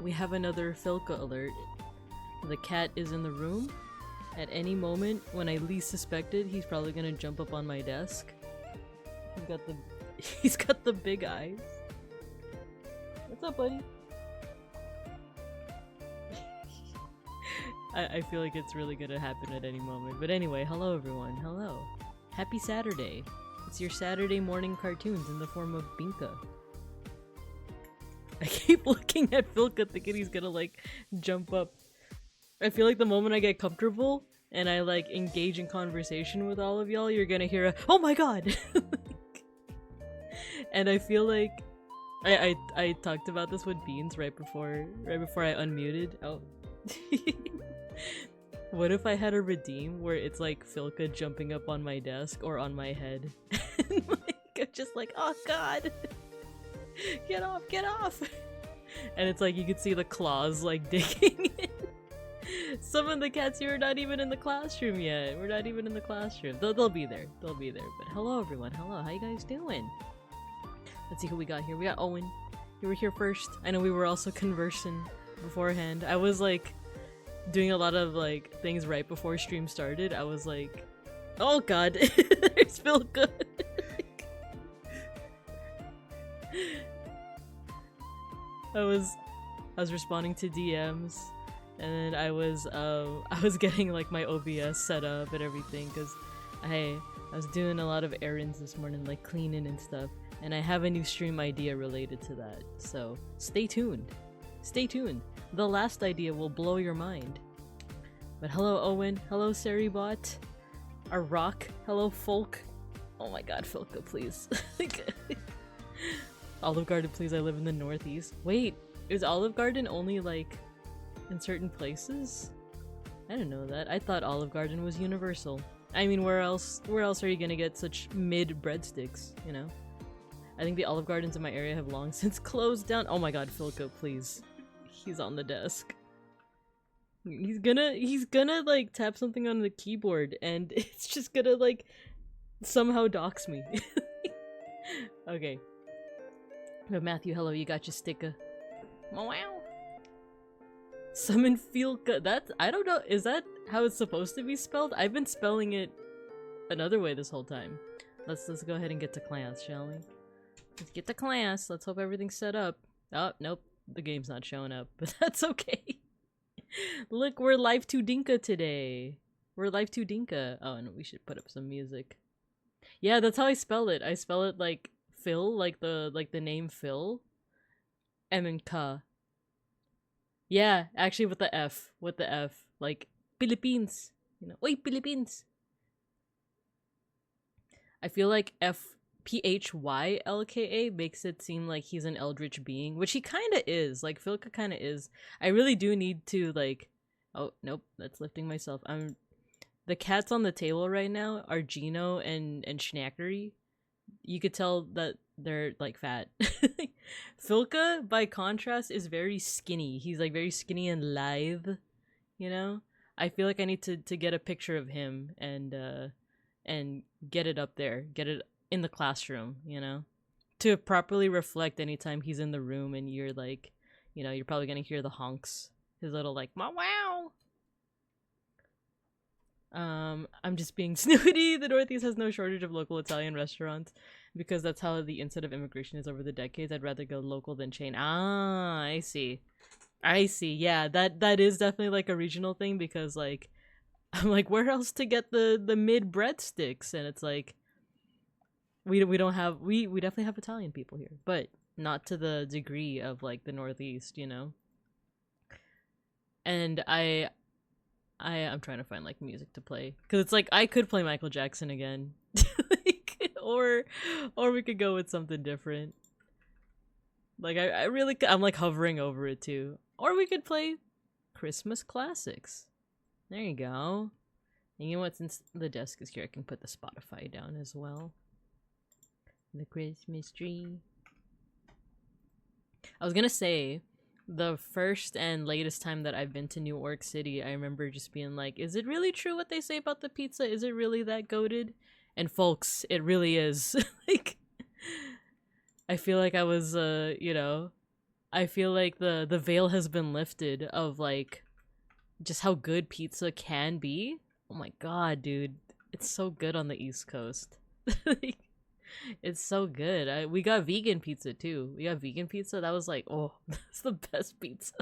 we have another Filka alert. The cat is in the room. At any moment, when I least suspect it, he's probably gonna jump up on my desk. He's got the big eyes. What's up, buddy? I feel like it's really gonna happen at any moment. But anyway, hello everyone. Hello. Happy Saturday. It's your Saturday morning cartoons in the form of Binka. I keep looking at Filka thinking he's gonna like jump up. I feel like the moment I get comfortable and I like engage in conversation with all of y'all, you're gonna hear a "Oh my god!" And I feel like I talked about this with Beans right before I unmuted. Oh. What if I had a redeem where it's like Filka jumping up on my desk or on my head? And like, I'm just like, oh god! Get off, get off! And it's like you can see the claws like digging in. Some of the cats here are not even in the classroom yet. We're not even in the classroom. They'll be there. They'll be there. But hello everyone. Hello. How you guys doing? Let's see who we got here. We got Owen. You were here first. I know we were also conversing beforehand. I was like doing a lot of like things right before stream started. I was like, oh god, there's Filka. I was responding to DMs, and then I was getting like my OBS set up and everything because I was doing a lot of errands this morning, like cleaning and stuff, and I have a new stream idea related to that. So stay tuned. Stay tuned. The last idea will blow your mind. But hello Owen, hello Seribot, our rock, hello Folk. Oh my god, Filka, please. Olive Garden, please, I live in the Northeast. Wait, is Olive Garden only like in certain places? I didn't know that. I thought Olive Garden was universal. I mean, where else are you gonna get such mid breadsticks, you know? I think the Olive Gardens in my area have long since closed down. Oh my god, Filka, please. He's on the desk. He's gonna like tap something on the keyboard and it's just gonna like somehow dox me. Okay. But Matthew, hello, you got your sticker. Wow. Summon Filka. That's, I don't know, is that how it's supposed to be spelled? I've been spelling it another way this whole time. Let's go ahead and get to class, shall we? Let's get to class. Let's hope everything's set up. Oh, nope. The game's not showing up, but that's okay. Look, we're live to Dinka today. We're live to Dinka. Oh, and we should put up some music. Yeah, that's how I spell it. I spell it like Phil, like the name Phil. And then Ka. Yeah, actually with the F. With the F. Like Philippines. You know, Oy, Philippines. I feel like PHYLKA makes it seem like he's an eldritch being, which he kind of is. Like Filka kind of is. I really do need to like. Oh nope, that's lifting myself. The cats on the table right now are Gino and Schnackery. You could tell that they're like fat. Filka, by contrast, is very skinny. He's like very skinny and lithe. You know, I feel like I need to get a picture of him and get it up there. Get it in the classroom, you know, to properly reflect anytime he's in the room and you're like, you know, you're probably gonna hear the honks, his little like wow. I'm just being snooty. The Northeast has no shortage of local Italian restaurants because that's how the instead of immigration is over the decades. I'd rather go local than chain. Ah, I see. Yeah, that is definitely like a regional thing because like I'm like, where else to get the mid breadsticks? And it's like we definitely have Italian people here, but not to the degree of like the Northeast, you know. And I'm trying to find like music to play because it's like I could play Michael Jackson again, like, or we could go with something different. Like I'm like hovering over it too, or we could play Christmas classics. There you go. And you know what? Since the desk is here, I can put the Spotify down as well. The Christmas tree. I was gonna say, the first and latest time that I've been to New York City, I remember just being like, is it really true what they say about the pizza? Is it really that goated? And folks, it really is. Like, I feel like I was, you know, I feel like the veil has been lifted of like just how good pizza can be. Oh my god, dude. It's so good on the East Coast. Like, it's so good. We got vegan pizza too. We got vegan pizza. That was like, oh, that's the best pizza.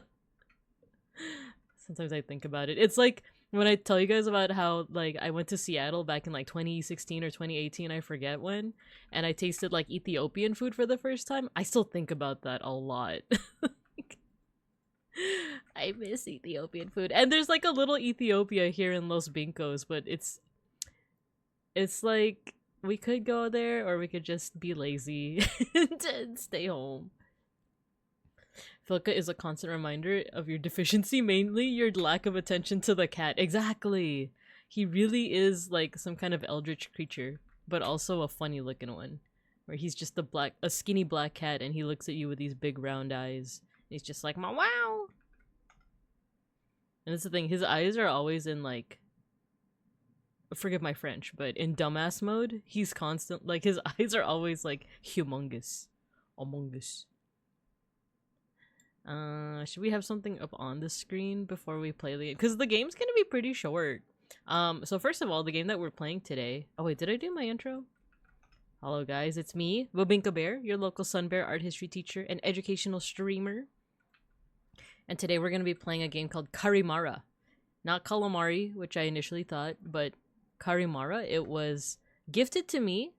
Sometimes I think about it. It's like when I tell you guys about how like I went to Seattle back in like 2016 or 2018, I forget when, and I tasted like Ethiopian food for the first time. I still think about that a lot. I miss Ethiopian food. And there's like a little Ethiopia here in Los Bincos, but it's like we could go there or we could just be lazy and stay home. Filka is a constant reminder of your deficiency, mainly your lack of attention to the cat. Exactly. He really is like some kind of eldritch creature, but also a funny looking one. Where he's just a skinny black cat and he looks at you with these big round eyes. He's just like, wow. And that's the thing, his eyes are always in like, forgive my French, but in dumbass mode, he's constant, like his eyes are always like humongous. Humongous. Should we have something up on the screen before we play the game? Because the game's gonna be pretty short. So first of all, the game that we're playing today... Oh wait, did I do my intro? Hello guys, it's me, Bobinka Bear, your local Sun Bear art history teacher and educational streamer. And today we're gonna be playing a game called CARIMARA. Not Calamari, which I initially thought, but CARIMARA. It was gifted to me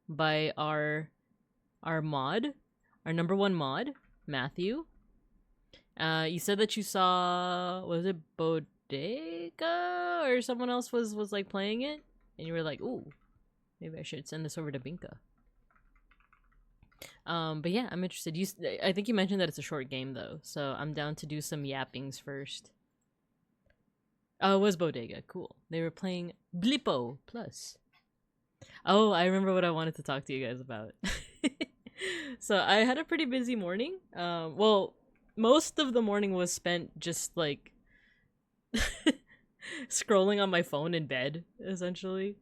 by our mod, our #1 mod, Matthew. You said that you saw, was it Bodega or someone else was like playing it, and you were like, ooh, maybe I should send this over to Binka. But yeah, I'm interested. I think you mentioned that it's a short game though, so I'm down to do some yappings first. Oh, it was Bodega. Cool. They were playing Blippo Plus. Oh, I remember what I wanted to talk to you guys about. So I had a pretty busy morning. Well, most of the morning was spent just like scrolling on my phone in bed, essentially.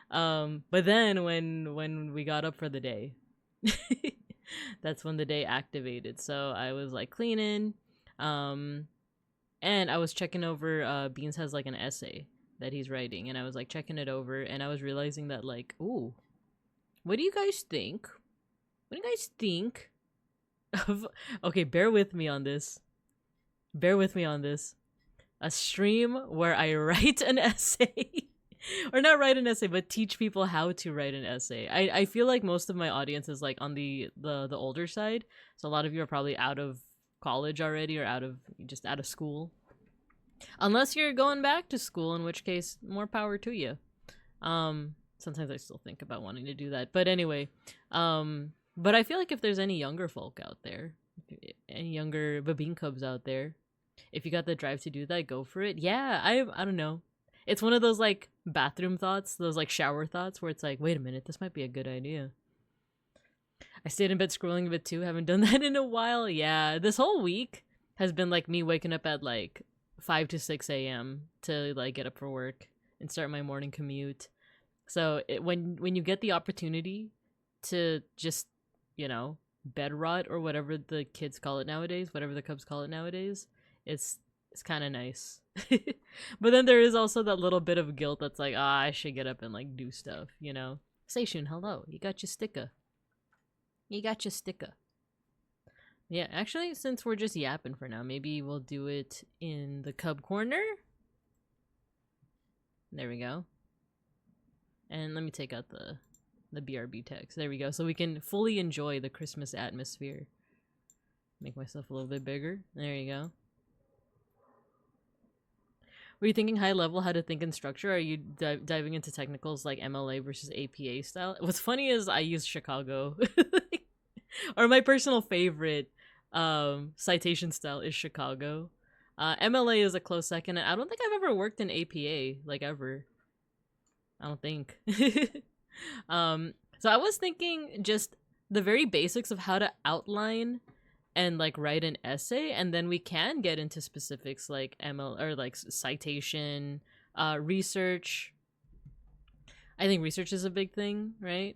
But then when we got up for the day, that's when the day activated. So I was like cleaning, and I was checking over. Beans has like an essay that he's writing, and I was like checking it over, and I was realizing that like, ooh, what do you guys think? What do you guys think of? Okay, bear with me on this. Bear with me on this. A stream where I write an essay. Or not write an essay, but teach people how to write an essay. I feel like most of my audience is like on the older side. So a lot of you are probably out of college already or out of school. Unless you're going back to school, in which case more power to you. Sometimes I still think about wanting to do that. But anyway, but I feel like if there's any younger folk out there, any younger Babine Cubs out there, if you got the drive to do that, go for it. Yeah, I don't know. It's one of those like bathroom thoughts, those like shower thoughts where it's like, wait a minute, this might be a good idea. I stayed in bed scrolling a bit too, haven't done that in a while. Yeah, this whole week has been like me waking up at like 5 to 6 a.m. to like get up for work and start my morning commute. So when you get the opportunity to just, you know, bed rot or whatever the kids call it nowadays, whatever the Cubs call it nowadays, it's kind of nice. But then there is also that little bit of guilt that's like, I should get up and like do stuff, you know? Seishun, hello. You got your sticker. You got your sticker. Yeah, actually, since we're just yapping for now, maybe we'll do it in the Cub corner. There we go. And let me take out the BRB text. There we go. So we can fully enjoy the Christmas atmosphere. Make myself a little bit bigger. There you go. Were you thinking high level how to think in structure? Are you diving into technicals like MLA versus APA style? What's funny is I use Chicago. Or my personal favorite citation style is Chicago. MLA is a close second. I don't think I've ever worked in APA, like ever. I don't think. So I was thinking just the very basics of how to outline and like write an essay, and then we can get into specifics like ML or like citation, research. I think research is a big thing, right?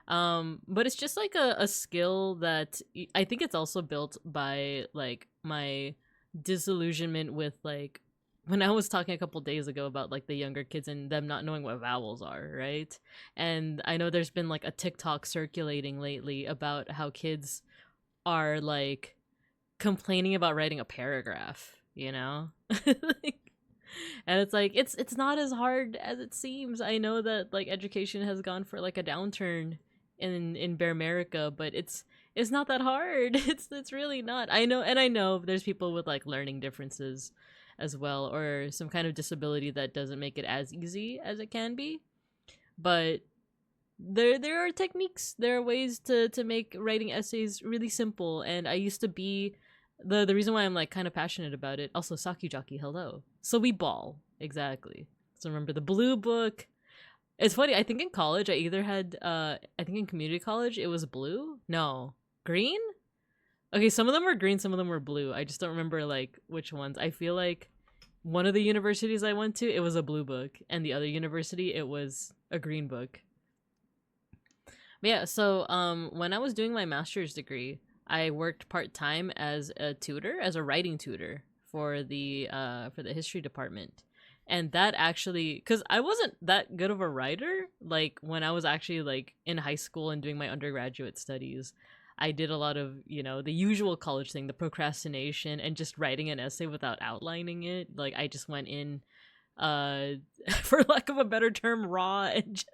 But it's just like a skill that I think it's also built by like my disillusionment with like when I was talking a couple days ago about like the younger kids and them not knowing what vowels are, right? And I know there's been like a TikTok circulating lately about how kids are like complaining about writing a paragraph, you know? And it's like it's not as hard as it seems. I know that like education has gone for like a downturn in Bear America, but it's not that hard. It's really not. I know, and I know there's people with like learning differences as well, or some kind of disability that doesn't make it as easy as it can be. But there are techniques, there are ways to make writing essays really simple, and I used to be the reason why I'm like kind of passionate about it. Also, Sakujaki, hello. So we ball, exactly. So remember the blue book. It's funny, I think in college I either had I think in community college it was blue? No. Green? Okay, some of them were green, some of them were blue. I just don't remember like which ones. I feel like one of the universities I went to, it was a blue book, and the other university it was a green book. But yeah, so when I was doing my master's degree, I worked part-time as a tutor, as a writing tutor for the history department. And that actually, because I wasn't that good of a writer, like when I was actually like in high school and doing my undergraduate studies, I did a lot of, you know, the usual college thing, the procrastination and just writing an essay without outlining it. Like I just went in, for lack of a better term, raw and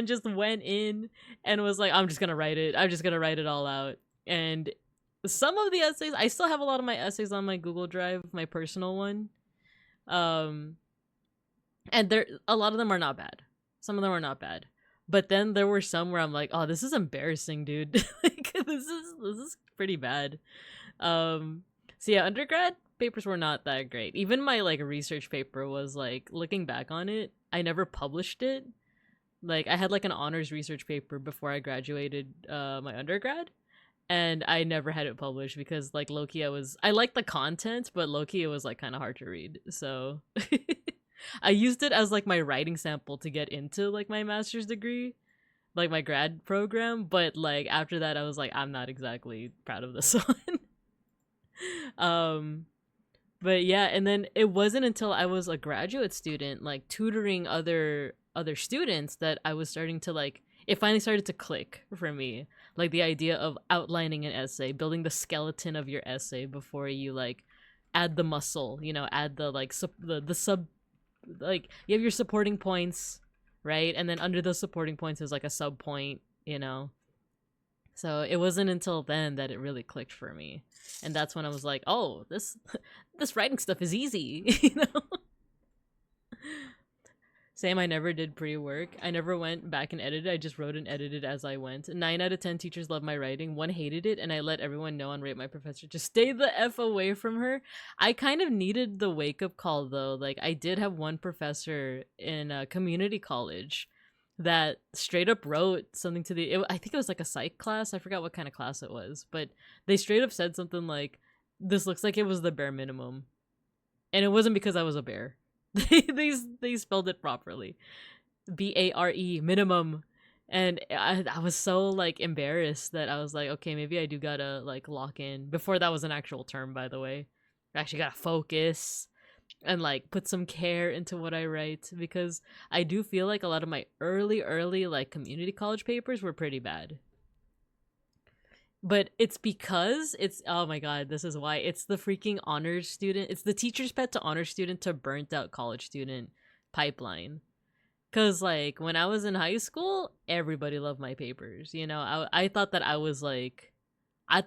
just went in and was like, I'm just gonna write it. I'm just gonna write it all out. And some of the essays, I still have a lot of my essays on my Google Drive, my personal one. And there, a lot of them are not bad. Some of them are not bad. But then there were some where I'm like, oh, this is embarrassing, dude. Like this is pretty bad. So yeah, undergrad papers were not that great. Even my like research paper was like, looking back on it, I never published it. Like I had like an honors research paper before I graduated my undergrad, and I never had it published because like low-key I liked the content, but low-key it was like kind of hard to read. So I used it as like my writing sample to get into like my master's degree, like my grad program, but like after that I was like, I'm not exactly proud of this one. But yeah, and then it wasn't until I was a graduate student like tutoring other students that I was starting to like, it finally started to click for me. Like the idea of outlining an essay, building the skeleton of your essay before you like add the muscle, you know, add the like the sub, like you have your supporting points, right? And then under those supporting points is like a sub point, you know. So it wasn't until then that it really clicked for me. And that's when I was like, oh, this writing stuff is easy, you know. Same, I never did pre-work. I never went back and edited. I just wrote and edited as I went. 9 out of 10 teachers loved my writing. 1 hated it, and I let everyone know on Rate My Professor to stay the F away from her. I kind of needed the wake-up call, though. Like, I did have one professor in a community college that straight up wrote something to I think it was like a psych class. I forgot what kind of class it was. But they straight up said something like, this looks like it was the bare minimum. And it wasn't because I was a bear. They spelled it properly, BARE, minimum. And I was so like embarrassed that I was like, okay, maybe I do gotta like lock in. Before that was an actual term, by the way. I actually gotta focus and like put some care into what I write, because I do feel like a lot of my early like community college papers were pretty bad. But it's because it's, oh my god, this is why. It's the freaking honors student. It's the teacher's pet to honors student to burnt out college student pipeline. Because, like, when I was in high school, everybody loved my papers. You know, I thought that I was, like, I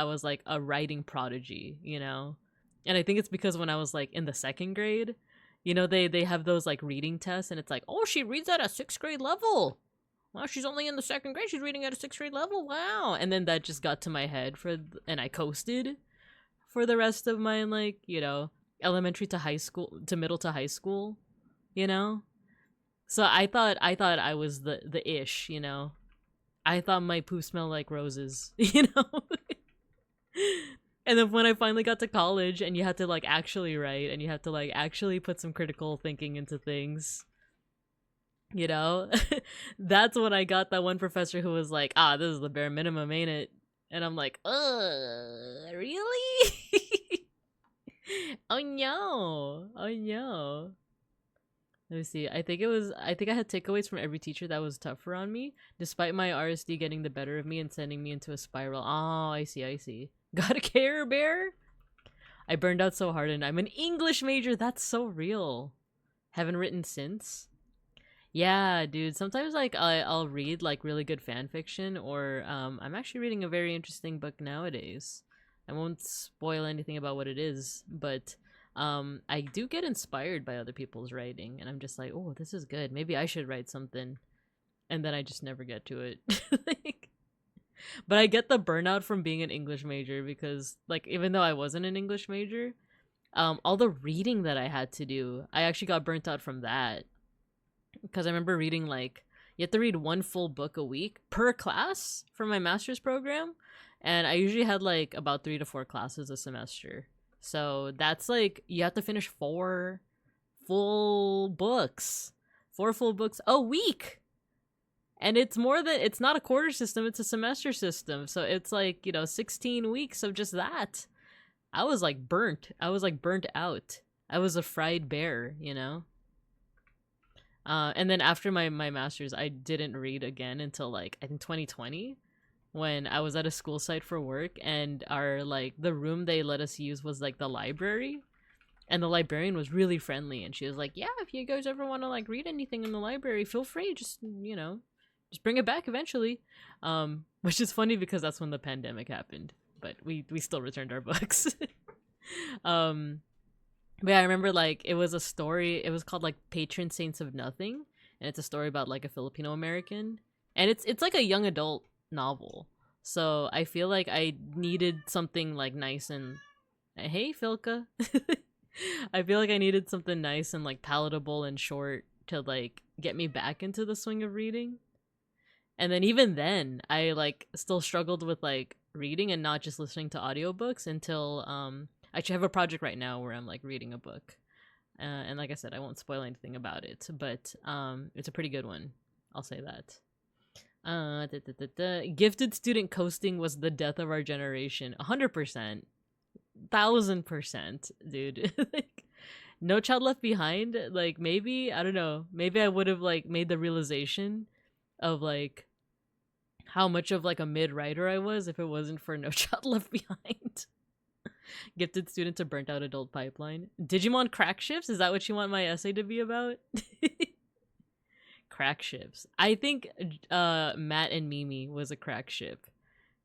was, like, a writing prodigy, you know? And I think it's because when I was, like, in the 2nd grade, you know, they have those, like, reading tests, and it's like, oh, she reads at a 6th grade level. Wow, she's only in the 2nd grade. She's reading at a 6th grade level. Wow. And then that just got to my head and I coasted for the rest of my, like, you know, elementary to high school, to middle to high school, you know? So I thought I was the ish, you know? I thought my poop smelled like roses, you know? And then when I finally got to college and you had to, like, actually write and you had to, like, actually put some critical thinking into things, You know? That's when I got that one professor who was like, ah, this is the bare minimum, ain't it? And I'm like, really? Oh no. Oh no. Let me see. I think I had takeaways from every teacher that was tougher on me, despite my RSD getting the better of me and sending me into a spiral. Oh, I see, I see. Got a Care Bear? I burned out so hard and I'm an English major. That's so real. Haven't written since. Yeah, dude. Sometimes like I'll read like really good fan fiction, or I'm actually reading a very interesting book nowadays. I won't spoil anything about what it is, but I do get inspired by other people's writing, and I'm just like, oh, this is good. Maybe I should write something, and then I just never get to it. Like, but I get the burnout from being an English major because, like, even though I wasn't an English major, all the reading that I had to do, I actually got burnt out from that. Because I remember reading like you have to read one full book a week per class for my master's program, and I usually had like about 3 to 4 classes a semester. So that's like you have to finish 4 full books, 4 full books a week, and it's not a quarter system; it's a semester system. So it's like 16 weeks of just that. I was like burnt. I was like burnt out. I was a fried bear, you know. And then after my master's, I didn't read again until like I think 2020, when I was at a school site for work, and our like the room they let us use was like the library, and the librarian was really friendly, and she was like, "Yeah, if you guys ever want to like read anything in the library, feel free. Just bring it back eventually." Which is funny because that's when the pandemic happened, but we still returned our books. um But yeah, I remember like it was a story. It was called like Patron Saints of Nothing, and it's a story about like a Filipino American, and it's like a young adult novel. So I feel like I needed something like nice and hey Filka, I feel like I needed something nice and like palatable and short to like get me back into the swing of reading. And then even then, I like still struggled with like reading and not just listening to audiobooks until I actually have a project right now where I'm like reading a book. And like I said, I won't spoil anything about it, but it's a pretty good one. I'll say that. Gifted student coasting was the death of our generation. 100%. 1000%, dude. Like, No Child Left Behind, like maybe, I don't know, maybe I would have like made the realization of like how much of like a mid writer I was if it wasn't for No Child Left Behind. Gifted student to burnt out adult pipeline. Digimon crack ships? Is that what you want my essay to be about? Crack ships. I think Matt and Mimi was a crack ship,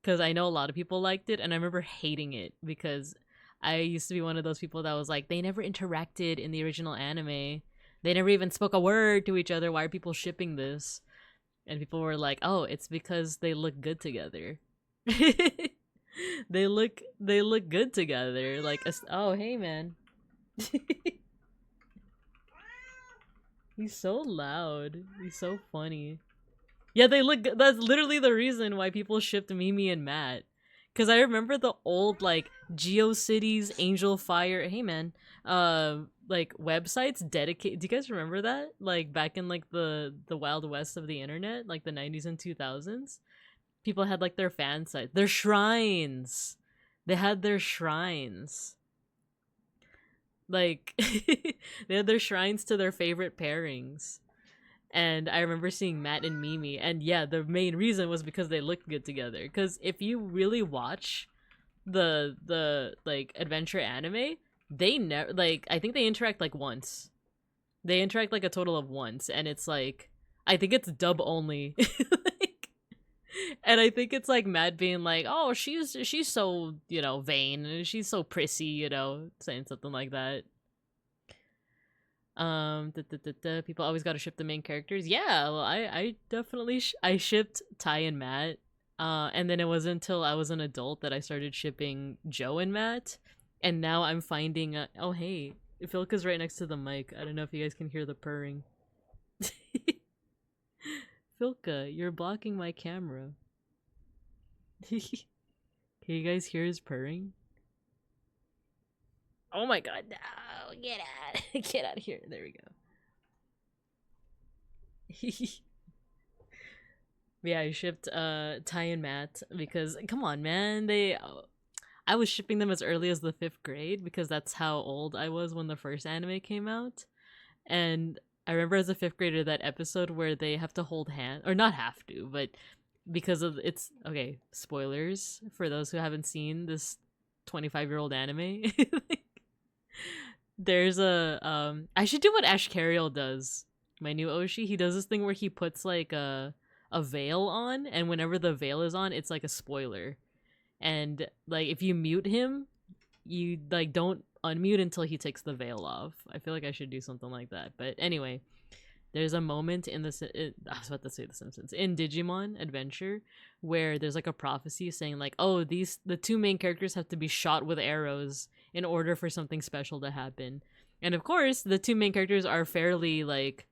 because I know a lot of people liked it, and I remember hating it because I used to be one of those people that was like, they never interacted in the original anime. They never even spoke a word to each other. Why are people shipping this? And people were like, oh, it's because they look good together. they look good together. Like, oh, hey man. He's so loud. He's so funny. Yeah, they look good. That's literally the reason why people shipped Mimi and Matt. Cause I remember the old like GeoCities, Angel Fire, hey man, like websites dedicated. Do you guys remember that? Like back in like the Wild West of the internet, like the 90s and 2000s, people had like their fan sites, their shrines. They had their shrines. Like they had their shrines to their favorite pairings. And I remember seeing Matt and Mimi, and yeah, the main reason was because they looked good together. Because if you really watch the like adventure anime, they never like I think they interact like once. They interact like a total of once, and it's like I think it's dub only. Like, and I think it's like Matt being like, "Oh, she's so vain, and she's so prissy," saying something like that. People always got to ship the main characters. Yeah, well, I definitely I shipped Ty and Matt. And then it wasn't until I was an adult that I started shipping Joe and Matt. And now I'm finding oh hey, Filka's right next to the mic. I don't know if you guys can hear the purring. Filka, you're blocking my camera. Can you guys hear his purring? Oh my god, no! Get out! Get out of here! There we Yeah, I shipped Ty and Matt because come on, man, I was shipping them as early as the 5th grade because that's how old I was when the first anime came out. And I remember as a 5th grader that episode where they have to hold hand, or not have to, but because of it's okay, spoilers for those who haven't seen this 25-year-old anime. There's a I should do what Ash Carriel does. My new Oshi, he does this thing where he puts like a veil on, and whenever the veil is on, it's like a spoiler. And like if you mute him, you like don't unmute until he takes the veil off. I feel like I should do something like that. But anyway, there's a moment in I was about to say The Simpsons, in Digimon Adventure, where there's like a prophecy saying like, oh, the 2 main characters have to be shot with arrows in order for something special to happen. And of course, the 2 main characters are fairly like,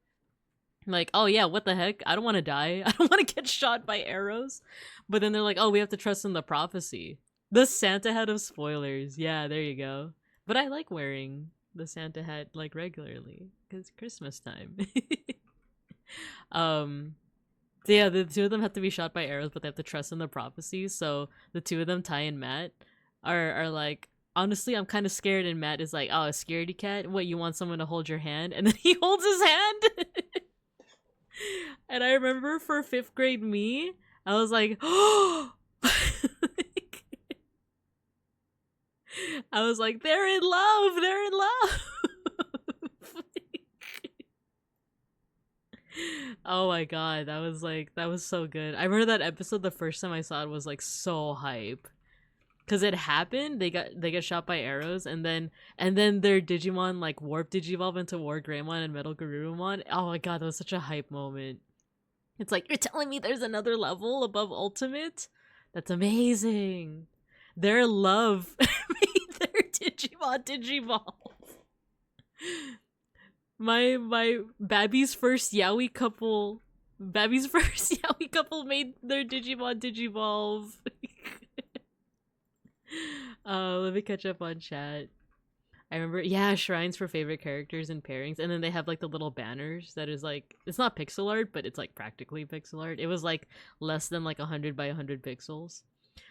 oh yeah, what the heck? I don't want to die. I don't want to get shot by arrows. But then they're like, oh, we have to trust in the prophecy. The Santa hat of spoilers. Yeah, there you go. But I like wearing the Santa hat like regularly because Christmas time. So yeah, the 2 of them have to be shot by arrows, but they have to trust in the prophecy. So the 2 of them, Ty and Matt, are like, honestly, I'm kind of scared. And Matt is like, oh, a scaredy cat? What, you want someone to hold your hand? And then he holds his hand. And I remember for 5th grade me, I was like, oh. I was like, they're in love, they're in love. Oh my god, that was so good. I remember that episode the first time I saw it was like so hype. Cause it happened, they get shot by arrows, and then their Digimon like warp Digivolve into War Greymon and Metal Garurumon. Oh my god, that was such a hype moment. It's like, you're telling me there's another level above Ultimate? That's amazing. Their love made their Digimon Digivolve. My Babby's first yaoi couple made their Digimon Digivolve. Let me catch up on chat. I remember, yeah, shrines for favorite characters and pairings, and then they have like the little banners that is like, it's not pixel art, but it's like practically pixel art. It was like less than like 100 by 100 pixels.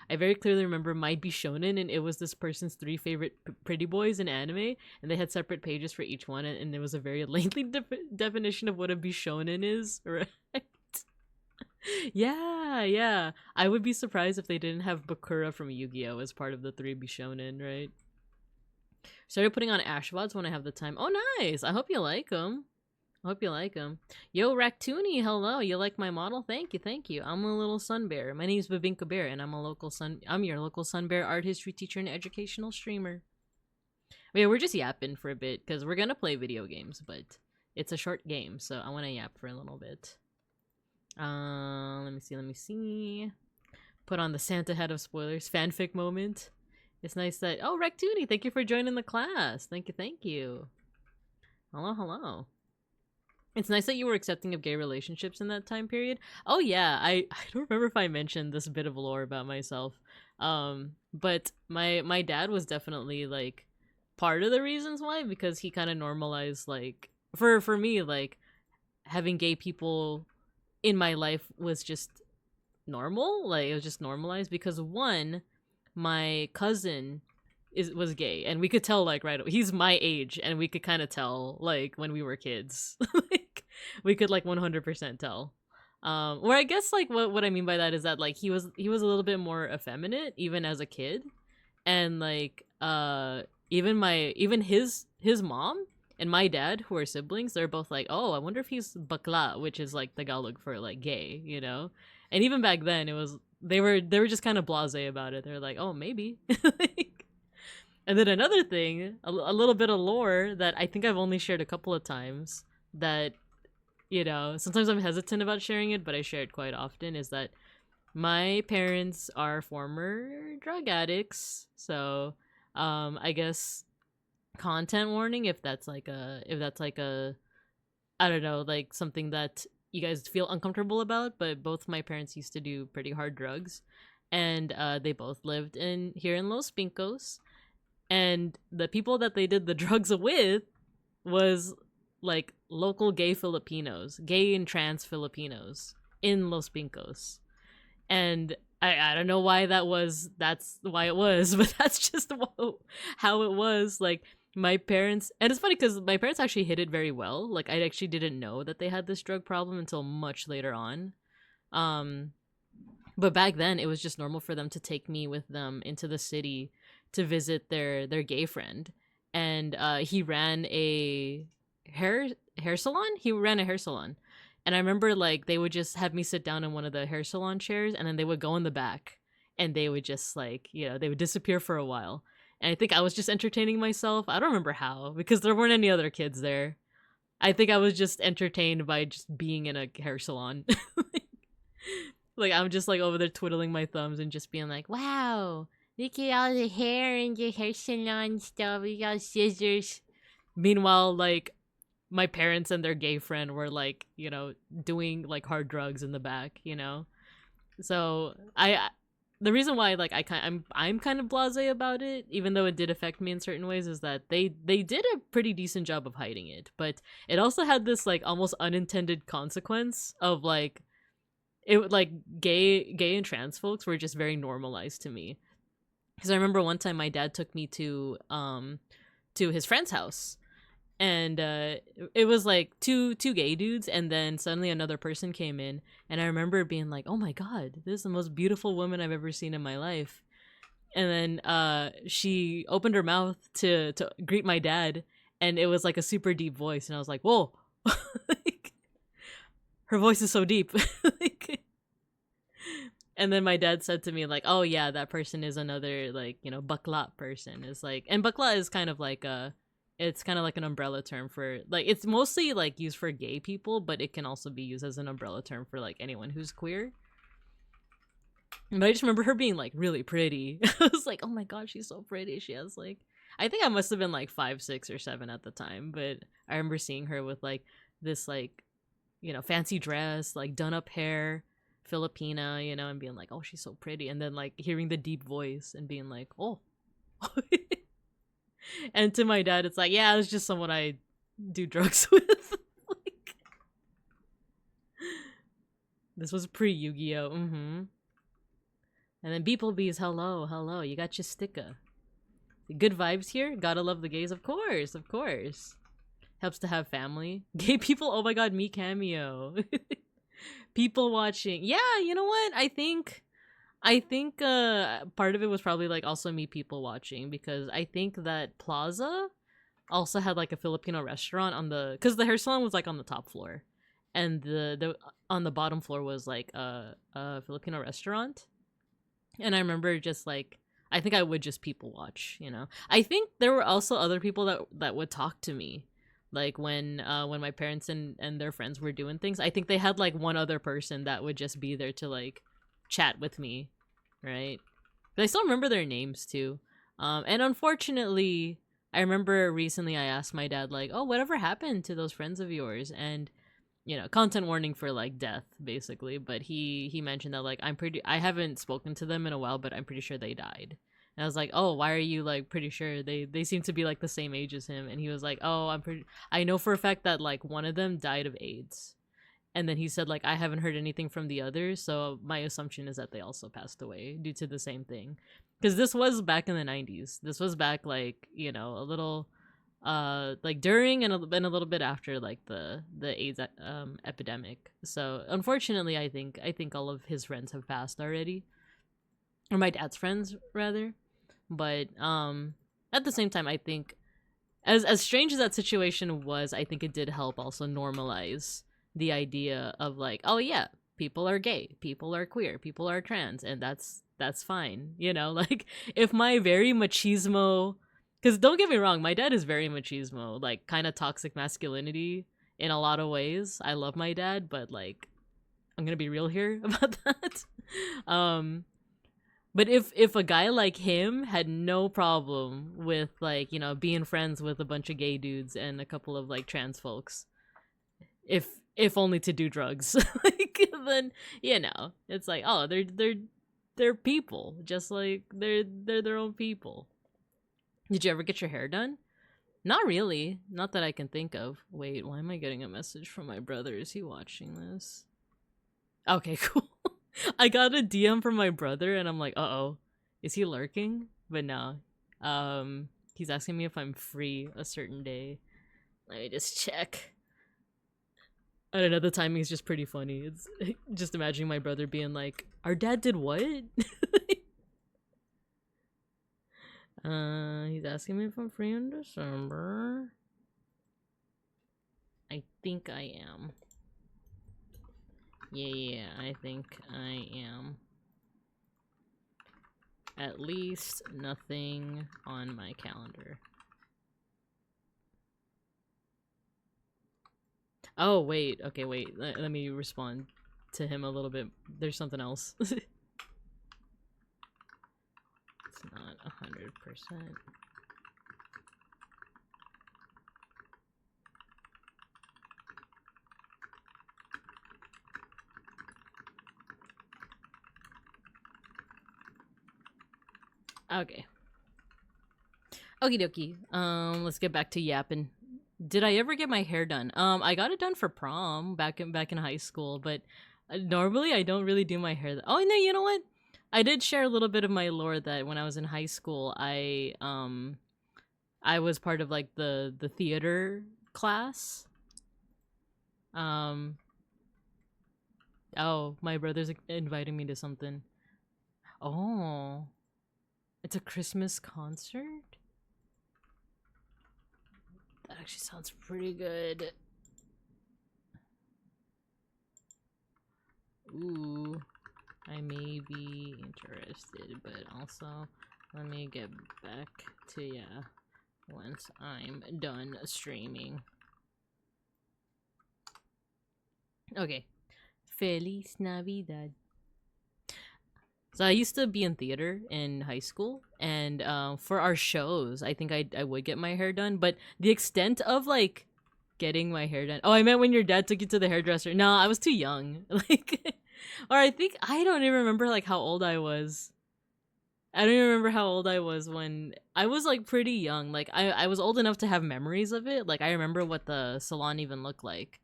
I very clearly remember my Bishonen, and it was this person's 3 favorite pretty boys in anime, and they had separate pages for each one, and there was a very lengthy definition of what a Bishonen is, right? Yeah. I would be surprised if they didn't have Bakura from Yu-Gi-Oh! As part of the 3 Bishonen, right? Started putting on Ashvods when I have the time. Oh, nice! I hope you like them. Yo, Ractoony, hello. You like my model? Thank you. I'm a little sun bear. My name's Babinka Bear, and I'm your local sun bear art history teacher and educational streamer. But yeah, we're just yapping for a bit, because we're gonna play video games, but it's a short game, so I want to yap for a little bit. Let me see. Put on the Santa hat of spoilers. Fanfic moment. It's nice that... Oh, Ractoony, thank you for joining the class. Thank you. Hello. It's nice that you were accepting of gay relationships in that time period. Oh yeah, I don't remember if I mentioned this bit of lore about myself. But my dad was definitely like part of the reasons why, because he kind of normalized like for me, like having gay people in my life was just normal. Like it was just normalized because one, my cousin was gay, and we could tell like right away. He's my age, and we could kind of tell like when we were kids. Like we could like 100% tell. Or I guess like what I mean by that is that like he was a little bit more effeminate even as a kid, and like even his mom and my dad, who are siblings, they're both like, oh, I wonder if he's bakla, which is like Tagalog for like gay, you know. And even back then, it was they were just kind of blasé about it. They're like, oh, maybe. And then another thing, a little bit of lore that I think I've only shared a couple of times that, you know, sometimes I'm hesitant about sharing it, but I share it quite often, is that my parents are former drug addicts. So, I guess content warning if that's like a I don't know, like something that you guys feel uncomfortable about, but both my parents used to do pretty hard drugs, and they both lived here in Los Pincos. And the people that they did the drugs with was like local gay Filipinos, gay and trans Filipinos in Los Pincos. And I don't know why that's why it was, but that's just how it was. Like, my parents, and it's funny because my parents actually hid it very well. Like, I actually didn't know that they had this drug problem until much later on. But back then it was just normal for them to take me with them into the city to visit their gay friend. And he ran a hair salon. He ran a hair salon. And I remember, like, they would just have me sit down in one of the hair salon chairs, and then they would go in the back, and they would just, like, you know, they would disappear for a while. And I think I was just entertaining myself. I don't remember how, because there weren't any other kids there. I think I was just entertained by just being in a hair salon. Like, I'm just, like, over there twiddling my thumbs and just being like, wow, look at all the hair in your hair salon stuff. We got scissors. Meanwhile, like, my parents and their gay friend were, like, you know, doing, like, hard drugs in the back, you know? So the reason why, like, I'm kind of blasé about it, even though it did affect me in certain ways, is that they did a pretty decent job of hiding it, but it also had this, like, almost unintended consequence of, like, it, like, gay and trans folks were just very normalized to me. Because I remember one time my dad took me to his friend's house. And it was like two gay dudes, and then suddenly another person came in, and I remember being like, oh my god, this is the most beautiful woman I've ever seen in my life. And then she opened her mouth to greet my dad, and it was like a super deep voice, and I was like, whoa. Like, her voice is so deep. Like, and then my dad said to me, like, oh yeah, that person is another, like, you know, bakla person. Is like, and bakla is kind of like it's kind of like an umbrella term for, like, it's mostly, like, used for gay people, but it can also be used as an umbrella term for, like, anyone who's queer. But I just remember her being, like, really pretty. I was like, oh my god, she's so pretty. She has, like, I think I must have been, like, 5, 6, or 7 at the time, but I remember seeing her with, like, this, like, you know, fancy dress, like, done-up hair, Filipina, you know, and being like, oh, she's so pretty. And then, like, hearing the deep voice and being like, oh. And to my dad, it's like, yeah, it's just someone I do drugs with. Like, this was pre-Yu-Gi-Oh! And then beeplebees, hello, you got your sticker. Good vibes here? Gotta love the gays, of course. Helps to have family. Gay people, oh my god, me cameo. People watching. Yeah, you know what? I think part of it was probably, like, also me people watching, because I think that Plaza also had, like, a Filipino restaurant on the, because the hair salon was, like, on the top floor, and the on the bottom floor was, like, a Filipino restaurant. And I remember just, like, I think I would just people watch, you know. I think there were also other people that would talk to me, like, when my parents and their friends were doing things. I think they had, like, one other person that would just be there to, like, chat with me, right? But I still remember their names too. And unfortunately, I remember recently I asked my dad, like, oh, whatever happened to those friends of yours? And, you know, content warning for, like, death, basically, but he mentioned that, like, I haven't spoken to them in a while, but I'm pretty sure they died. And I was like, oh, why are you, like, pretty sure? They seem to be, like, the same age as him. And he was like, oh, I know for a fact that, like, one of them died of AIDS. And then he said, like, I haven't heard anything from the others, so my assumption is that they also passed away due to the same thing. Because this was back in the 90s. This was back, like, you know, a little, like, during and a little bit after, like, the AIDS epidemic. So, unfortunately, I think all of his friends have passed already. Or my dad's friends, rather. But, at the same time, I think, as strange as that situation was, I think it did help also normalize the idea of, like, oh yeah, people are gay, people are queer, people are trans, and that's fine, you know. Like, if my very machismo, because don't get me wrong, my dad is very machismo, like, kind of toxic masculinity in a lot of ways. I love my dad, but, like, I'm gonna be real here about that. But if a guy like him had no problem with, like, you know, being friends with a bunch of gay dudes and a couple of, like, trans folks, if only to do drugs, like, then, you know, it's like, oh, they're people, just like they're their own people. Did you ever get your hair done? Not really. Not that I can think of. Wait, why am I getting a message from my brother? Is he watching this? Okay, cool. I got a DM from my brother and I'm like, uh-oh. Is he lurking? But no. He's asking me if I'm free a certain day. Let me just check. I don't know, the timing is just pretty funny. It's just imagining my brother being like, our dad did what? He's asking me if I'm free in December. I think I am. Yeah, I think I am. At least nothing on my calendar. Oh, wait. Okay, wait. Let me respond to him a little bit. There's something else. It's not 100%. Okay. Okie dokie. Let's get back to yapping. Did I ever get my hair done? I got it done for prom back in high school, but normally I don't really do my hair. Oh no, you know what? I did share a little bit of my lore that when I was in high school, I was part of like the theater class. Oh, my brother's inviting me to something. Oh, it's a Christmas concert? That actually sounds pretty good. Ooh, I may be interested, but also let me get back to ya once I'm done streaming. Okay. Feliz Navidad. So I used to be in theater in high school, and for our shows, I think I would get my hair done, but the extent of like getting my hair done. Oh, I meant when your dad took you to the hairdresser. No, I was too young. Like, or I don't even remember like how old I was. I don't even remember how old I was when I was like pretty young. Like I was old enough to have memories of it. Like I remember what the salon even looked like.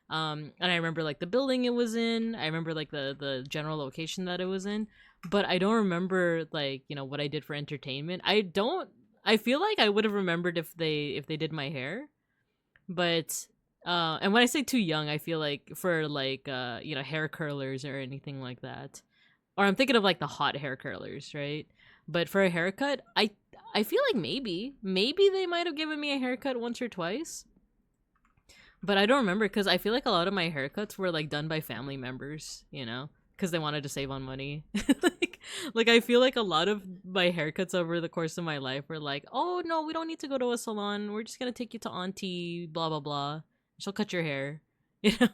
And I remember like the building it was in. I remember like the general location that it was in, but I don't remember like, you know, what I did for entertainment. I feel like I would have remembered if they did my hair. But and when I say too young, I feel like for like you know, hair curlers or anything like that. Or I'm thinking of like the hot hair curlers, right? But for a haircut, I feel like maybe they might have given me a haircut once or twice. But I don't remember because I feel like a lot of my haircuts were like done by family members, you know, because they wanted to save on money. like I feel like a lot of my haircuts over the course of my life were like, oh no, we don't need to go to a salon. We're just gonna take you to auntie, blah blah blah. She'll cut your hair, you know.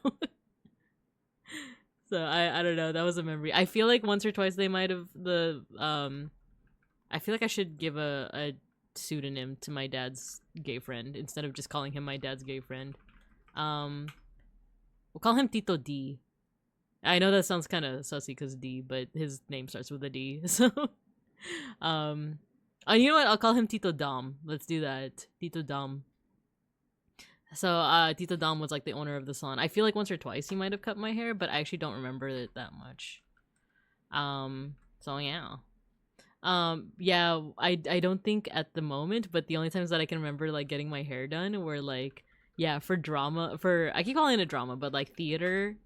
So I don't know. That was a memory. I feel like once or twice they might have I feel like I should give a pseudonym to my dad's gay friend instead of just calling him my dad's gay friend. We'll call him Tito D. I know that sounds kind of sussy because D, but his name starts with a D. So, oh, you know what? I'll call him Tito Dom. Let's do that. Tito Dom. So, Tito Dom was like the owner of the salon. I feel like once or twice he might have cut my hair, but I actually don't remember it that much. So yeah. Yeah, I don't think at the moment, but the only times that I can remember like getting my hair done were like, yeah, for drama, for I keep calling it a drama, but like theater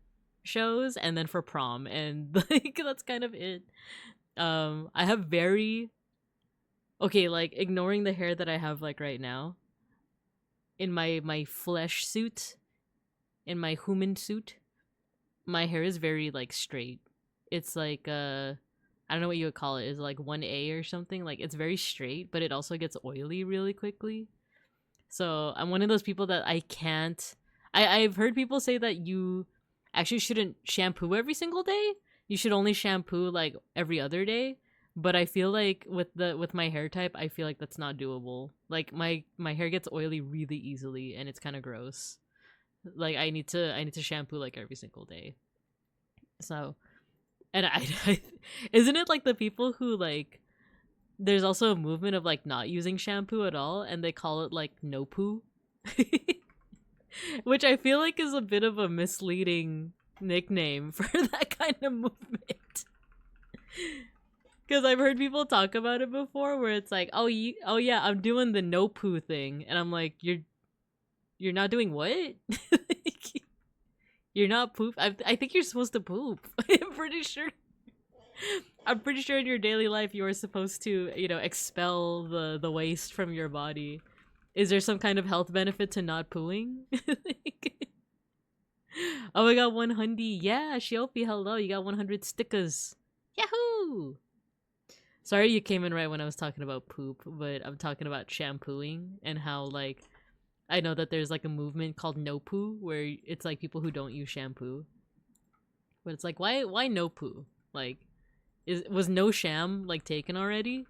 shows, and then for prom, and like that's kind of it. I have very okay, like ignoring the hair that I have like right now, in my flesh suit, in my human suit, my hair is very like straight. It's like I don't know what you would call it. Is it like 1A or something? Like it's very straight, but it also gets oily really quickly. So I'm one of those people that I can't. I've heard people say that you actually shouldn't shampoo every single day. You should only shampoo like every other day. But I feel like with my hair type, I feel like that's not doable. Like my hair gets oily really easily, and it's kind of gross. Like I need to shampoo like every single day. So, and I isn't it like the people who like there's also a movement of like not using shampoo at all, and they call it like no poo. Which I feel like is a bit of a misleading nickname for that kind of movement. Because I've heard people talk about it before, where it's like, oh yeah, I'm doing the no poo thing, and I'm like, you're not doing what? Like, you're not poop. I think you're supposed to poop. I'm pretty sure. I'm pretty sure in your daily life you are supposed to, you know, expel the waste from your body. Is there some kind of health benefit to not pooing? Like, oh, I got 100. Yeah, Shiopi, hello. You got 100 stickers. Yahoo! Sorry you came in right when I was talking about poop, but I'm talking about shampooing and how, like, I know that there's, like, a movement called no poo, where it's, like, people who don't use shampoo. But it's like, why no poo? Like, was no sham, like, taken already?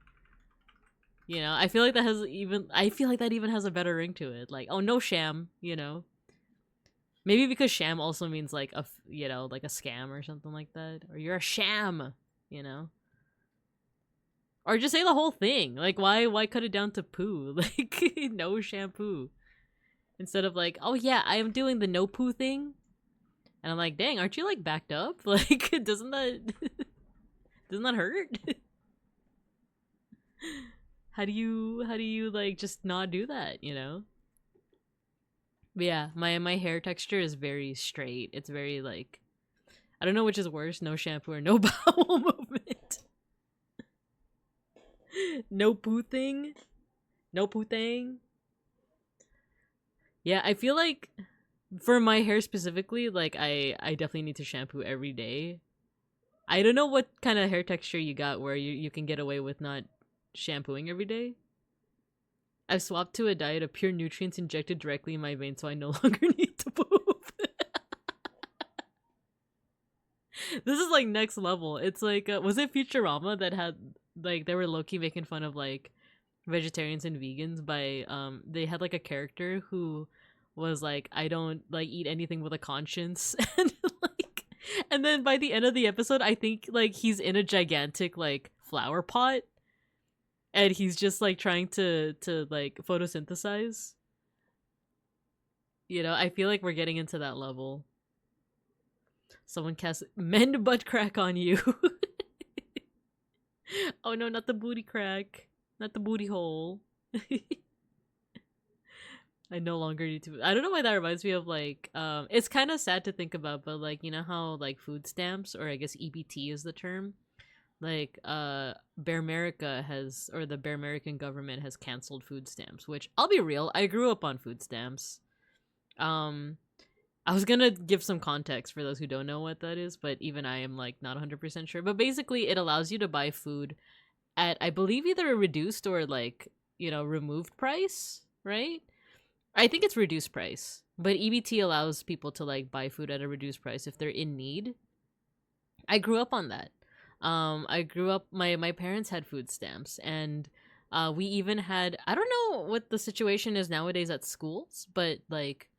You know, I feel like that even has a better ring to it. Like, oh, no sham, you know? Maybe because sham also means, like, you know, like a scam or something like that. Or you're a sham, you know? Or just say the whole thing. Like, why cut it down to poo? Like, no shampoo. Instead of like, oh yeah, I am doing the no poo thing. And I'm like, dang, aren't you like backed up? Like, doesn't that hurt? How do you like just not do that, you know? But yeah, my hair texture is very straight. It's very like, I don't know which is worse, no shampoo or no bowel movement. No poo thing. No poo thing. Yeah, I feel like for my hair specifically, like I definitely need to shampoo every day. I don't know what kind of hair texture you got where you can get away with not shampooing every day. I've swapped to a diet of pure nutrients injected directly in my veins so I no longer need to poop. This is like next level. It's like, was it Futurama that had, like, they were low-key making fun of like vegetarians and vegans by, they had like a character who was like, I don't like eat anything with a conscience. And like, and then by the end of the episode, I think like he's in a gigantic like flower pot and he's just like trying to like photosynthesize. You know, I feel like we're getting into that level. Someone cast mend butt crack on you. Oh no, not the booty crack. Not the booty hole. I no longer need to. I don't know why that reminds me of like, it's kind of sad to think about, but like, you know how like food stamps, or I guess EBT is the term, like Bear America has, or the Bear American government has canceled food stamps, which I'll be real, I grew up on food stamps. I was gonna give some context for those who don't know what that is, but even I am like not 100% sure. But basically it allows you to buy food at, I believe, either a reduced or like, you know, removed price, right? I think it's reduced price, but EBT allows people to like buy food at a reduced price if they're in need. I grew up on that. I grew up, my parents had food stamps, and we even had, I don't know what the situation is nowadays at schools, but like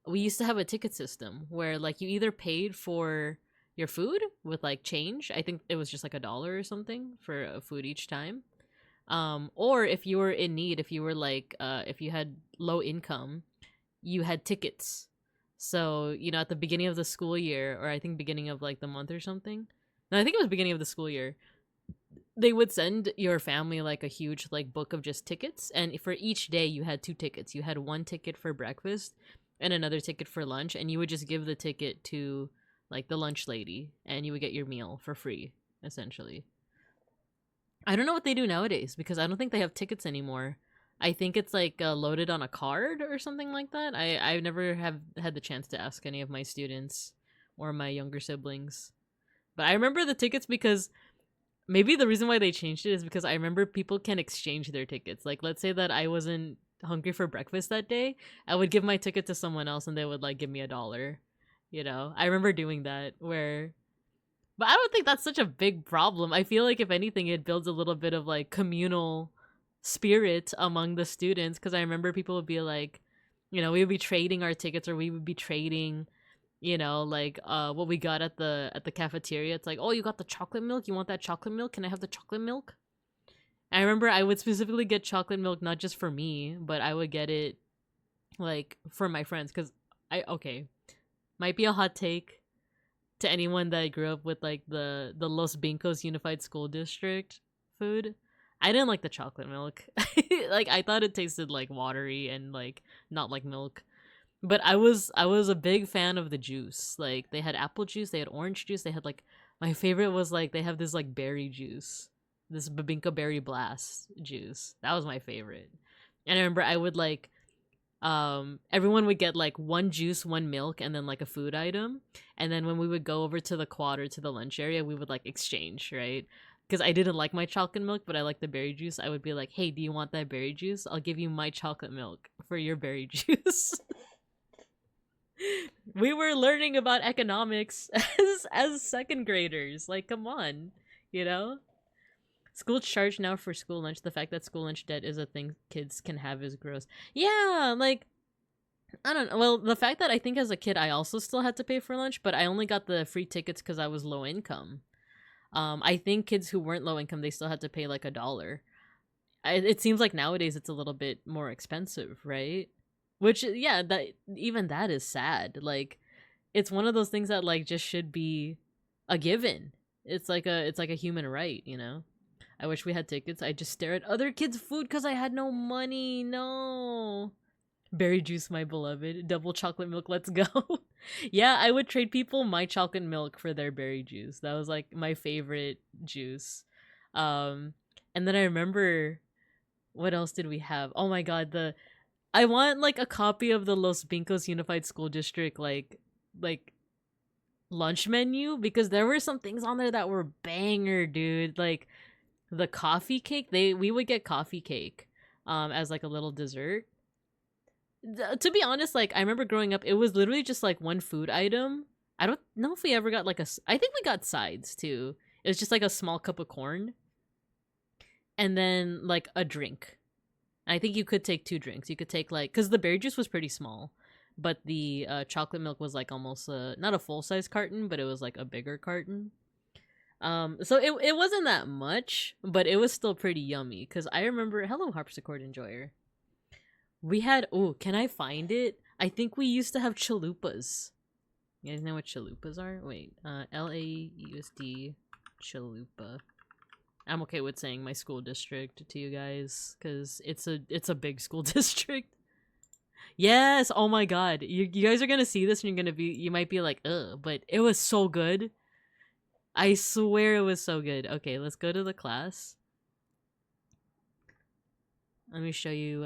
we used to have a ticket system where like you either paid for your food with like change. I think it was just like $1 or something for food each time. Or if you were in need, if you were like, if you had low income, you had tickets. So, you know, at the beginning of the school year, or I think beginning of like the month or something. No, I think it was beginning of the school year. They would send your family like a huge like book of just tickets, and for each day you had 2 tickets. You had 1 ticket for breakfast and another ticket for lunch, and you would just give the ticket to like the lunch lady and you would get your meal for free, essentially. I don't know what they do nowadays because I don't think they have tickets anymore. I think it's like loaded on a card or something like that. I never have had the chance to ask any of my students or my younger siblings. But I remember the tickets because maybe the reason why they changed it is because I remember people can exchange their tickets. Like, let's say that I wasn't hungry for breakfast that day, I would give my ticket to someone else and they would like give me $1. You know, I remember doing that where, but I don't think that's such a big problem. I feel like if anything, it builds a little bit of like communal spirit among the students, because I remember people would be like, you know, we would be trading our tickets, or we would be trading, you know, like what we got at the cafeteria. It's like, oh, you got the chocolate milk, you want that chocolate milk, can I have the chocolate milk? I remember I would specifically get chocolate milk not just for me, but I would get it like for my friends because okay, might be a hot take to anyone that grew up with like the Los Bincos Unified School District food. I didn't like the chocolate milk. Like I thought it tasted like watery and like not like milk. But I was a big fan of the juice. Like they had apple juice, they had orange juice, they had like my favorite was like they have this like berry juice. This Babinka Berry Blast juice. That was my favorite. And I remember I would like everyone would get like one juice, one milk, and then like a food item. And then when we would go over to the quad or to the lunch area, we would like exchange, right? Because I didn't like my chocolate milk, but I like the berry juice. I would be like, hey, do you want that berry juice? I'll give you my chocolate milk for your berry juice. We were learning about economics as second graders. Like, come on, you know? School charge now for school lunch. The fact that school lunch debt is a thing kids can have is gross. Yeah, like, I don't know. Well, the fact that I think as a kid I also still had to pay for lunch, but I only got the free tickets because I was low income. I think kids who weren't low income, they still had to pay like $1. It seems like nowadays it's a little bit more expensive, right? Which, yeah, that even that is sad. Like, it's one of those things that like just should be a given. It's like a human right, you know? I wish we had tickets. I just stare at other kids' food because I had no money. No. Berry juice, my beloved. Double chocolate milk, let's go. Yeah, I would trade people my chocolate milk for their berry juice. That was like my favorite juice. And then I remember, what else did we have? Oh my god, I want like a copy of the Los Bincos Unified School District like lunch menu because there were some things on there that were banger, dude. Like the coffee cake, we would get coffee cake as like a little dessert. To be honest, like I remember growing up, it was literally just like one food item. I don't know if we ever got like I think we got sides too. It was just like a small cup of corn and then like a drink. I think you could take 2 drinks. You could take like, because the berry juice was pretty small, but the chocolate milk was like almost not a full size carton, but it was like a bigger carton. So it wasn't that much, but it was still pretty yummy. Because I remember, hello harpsichord enjoyer. We had, oh, can I find it? I think we used to have chalupas. You guys know what chalupas are? Wait, LAUSD chalupa. I'm okay with saying my school district to you guys because it's a big school district. Yes, oh my god, you guys are gonna see this and you might be like, ugh, but it was so good. I swear it was so good. Okay, let's go to the class. Let me show you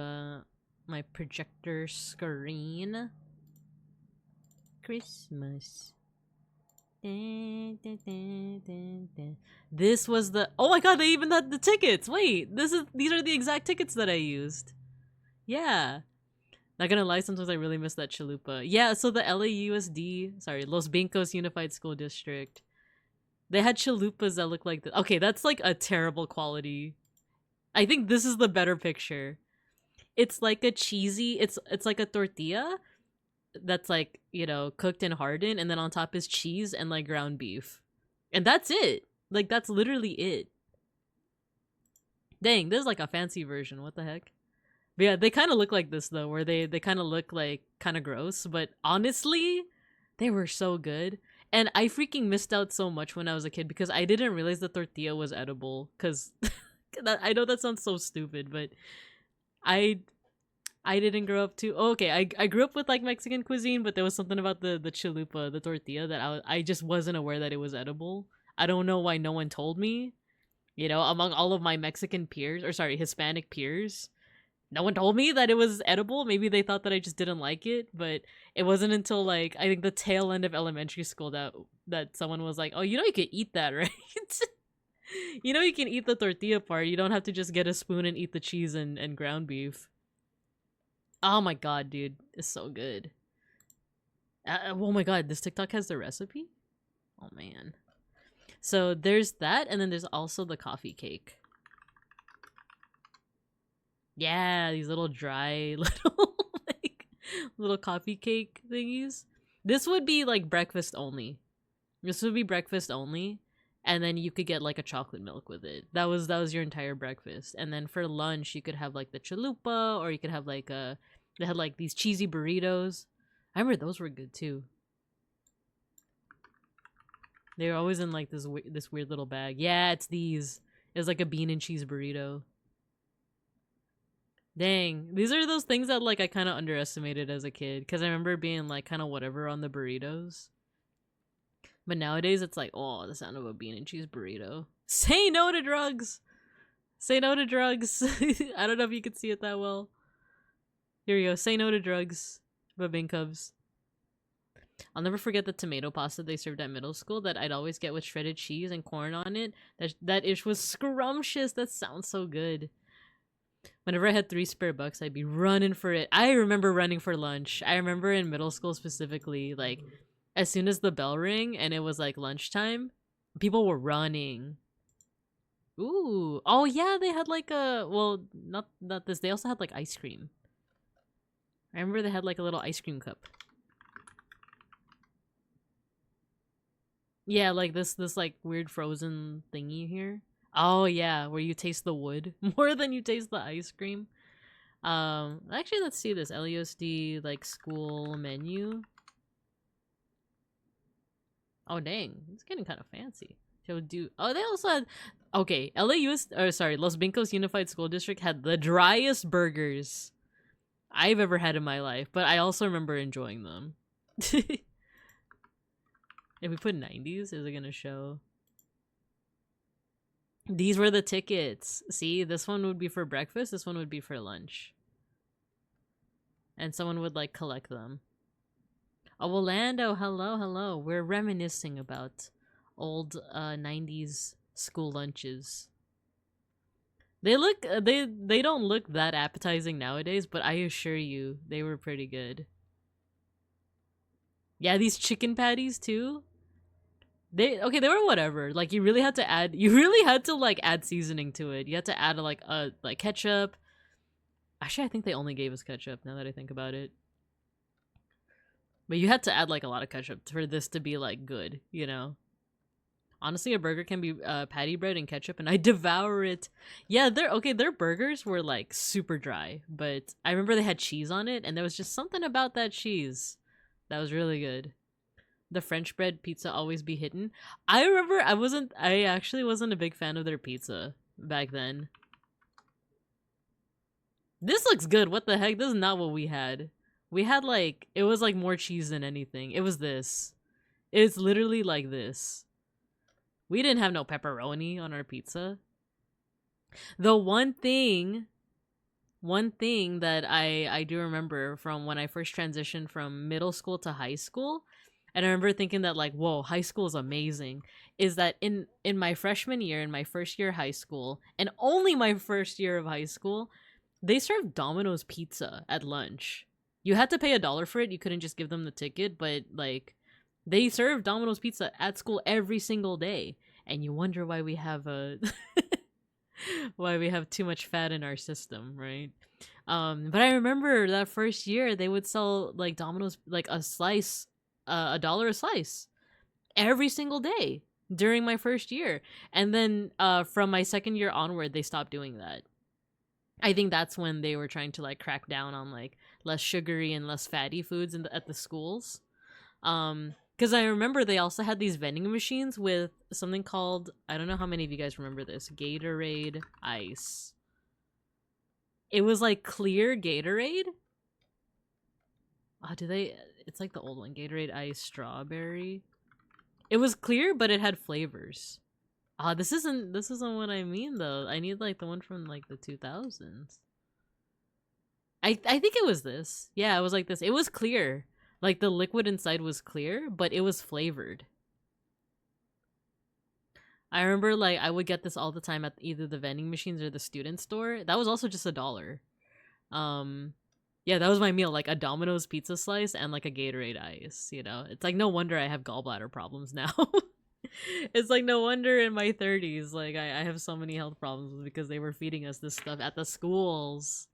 my projector screen. Christmas. This was the, oh my god, they even had the tickets. Wait, these are the exact tickets that I used. Yeah. Not gonna lie, sometimes I really miss that chalupa. Yeah, so the LAUSD, sorry, Los Bincos Unified School District, they had chalupas that look like this. Okay, that's like a terrible quality. I think this is the better picture. It's like a cheesy, it's like a tortilla that's like, you know, cooked and hardened, and then on top is cheese and like ground beef. And that's it. Like, that's literally it. Dang, this is like a fancy version. What the heck? But yeah, they kind of look like this though, where they kind of look like kind of gross, but honestly, they were so good. And I freaking missed out so much when I was a kid because I didn't realize the tortilla was edible. Because I know that sounds so stupid, but I didn't grow up too. Oh, okay, I grew up with like Mexican cuisine, but there was something about the chalupa, the tortilla, that I just wasn't aware that it was edible. I don't know why no one told me. You know, among all of my Mexican peers, or sorry, Hispanic peers, no one told me that it was edible. Maybe they thought that I just didn't like it, but it wasn't until like I think the tail end of elementary school that someone was like, "Oh, you know you can eat that, right? You know you can eat the tortilla part. You don't have to just get a spoon and eat the cheese and ground beef." Oh my god, dude, it's so good. Oh my god, this TikTok has the recipe? Oh man. So there's that, and then there's also the coffee cake. Yeah, these little dry little coffee cake thingies. This would be like breakfast only. This would be breakfast only. and then you could get like a chocolate milk with it. That was your entire breakfast. And then for lunch you could have like the chalupa, or you could have like they had like these cheesy burritos. I remember those were good too. They were always in like this weird little bag. Yeah, it's these. It was like a bean and cheese burrito. Dang, these are those things that like I kind of underestimated as a kid, because I remember being like kind of whatever on the burritos. But nowadays it's like, oh, the sound of a bean and cheese burrito. Say no to drugs. Say no to drugs. I don't know if you can see it that well. Here we go. Say no to drugs. Babin Cubs. I'll never forget the tomato pasta they served at middle school that I'd always get with shredded cheese and corn on it. That ish was scrumptious. That sounds so good. Whenever I had 3 spare bucks, I'd be running for it. I remember running for lunch. I remember in middle school specifically, like, as soon as the bell rang and it was like lunchtime, people were running. Ooh. Oh yeah, they had like a, well, not this. They also had like ice cream. I remember they had like a little ice cream cup. Yeah, like this like weird frozen thingy here. Oh yeah, where you taste the wood more than you taste the ice cream. Actually, let's see this LUSD like school menu. Oh dang, it's getting kind of fancy. So oh, they also had, okay, Los Vincos Unified School District had the driest burgers I've ever had in my life, but I also remember enjoying them. If we put 90s, is it gonna show? These were the tickets. See, this one would be for breakfast, this one would be for lunch. And someone would like collect them. Oh, Orlando, hello. We're reminiscing about old 90s school lunches. They look they don't look that appetizing nowadays, but I assure you they were pretty good. Yeah, these chicken patties too. They were whatever. Like you really had to like add seasoning to it. You had to add like ketchup. Actually, I think they only gave us ketchup now that I think about it. But you had to add like a lot of ketchup for this to be like good, you know? Honestly, a burger can be patty bread and ketchup, and I devour it. Yeah, their burgers were like super dry, but I remember they had cheese on it, and there was just something about that cheese that was really good. The French bread pizza always be hidden. I remember I actually wasn't a big fan of their pizza back then. This looks good. What the heck? This is not what we had. We had like, it was like more cheese than anything. It was this. It's literally like this. We didn't have no pepperoni on our pizza. The one thing that I do remember from when I first transitioned from middle school to high school, and I remember thinking that like, whoa, high school is amazing, is that in my freshman year, in my first year of high school, and only my first year of high school, they served Domino's pizza at lunch. You had to pay $1 for it. You couldn't just give them the ticket, but like they served Domino's pizza at school every single day. And you wonder why we have why we have too much fat in our system, right? But I remember that first year they would sell like Domino's like a slice, $1 a slice every single day during my first year. And then from my second year onward, they stopped doing that. I think that's when they were trying to like crack down on like less sugary and less fatty foods at the schools. Because I remember they also had these vending machines with something called, I don't know how many of you guys remember this, Gatorade Ice. It was like clear Gatorade. Oh, it's like the old one, Gatorade Ice Strawberry. It was clear, but it had flavors. This isn't what I mean though. I need like the one from like the 2000s. I think it was this. Yeah, it was like this. It was clear. Like the liquid inside was clear, but it was flavored. I remember like I would get this all the time at either the vending machines or the student store. That was also just $1. Yeah, that was my meal, like a Domino's pizza slice and like a Gatorade Ice, you know? It's like no wonder I have gallbladder problems now. It's like no wonder in my 30s, like I have so many health problems because they were feeding us this stuff at the schools.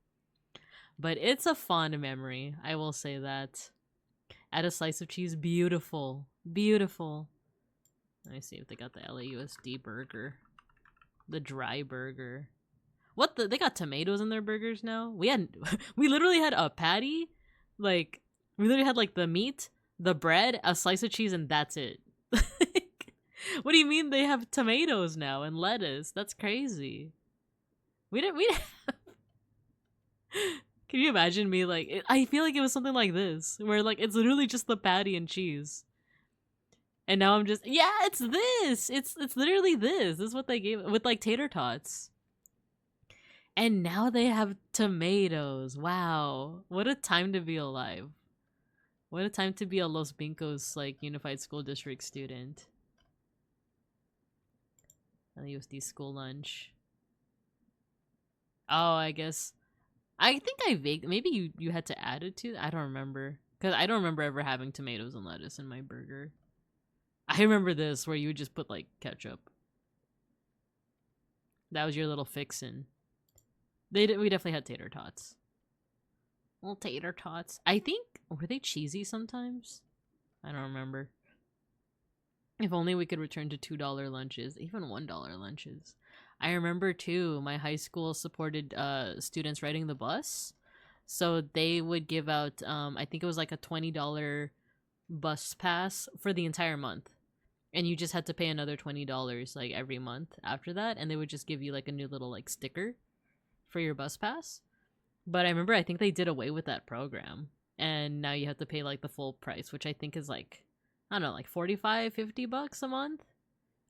But it's a fond memory, I will say that. Add a slice of cheese, beautiful. Beautiful. Let me see if they got the LAUSD burger. The dry burger. What the? They got tomatoes in their burgers now? We literally had a patty. Like, we literally had, like, the meat, the bread, a slice of cheese, and that's it. What do you mean they have tomatoes now and lettuce? That's crazy. We didn't Can you imagine me, like, I feel like it was something like this, where, like, it's literally just the patty and cheese. And now I'm just, yeah, it's this! It's literally this. This is what they gave, with, like, tater tots. And now they have tomatoes. Wow. What a time to be alive. What a time to be a Los Bincos, like, Unified School District student. LUSD school lunch. Oh, I guess. I think maybe you had to add it to. I don't remember. Because I don't remember ever having tomatoes and lettuce in my burger. I remember this where you would just put, like, ketchup. That was your little fixin'. We definitely had tater tots. Little tater tots. I think, were they cheesy sometimes? I don't remember. If only we could return to $2 lunches, even $1 lunches. I remember too, my high school supported students riding the bus. So they would give out, I think it was like a $20 bus pass for the entire month. And you just had to pay another $20 like every month after that. And they would just give you like a new little like sticker for your bus pass. But I remember, I think they did away with that program. And now you have to pay like the full price, which I think is like, I don't know, like 45, 50 bucks a month.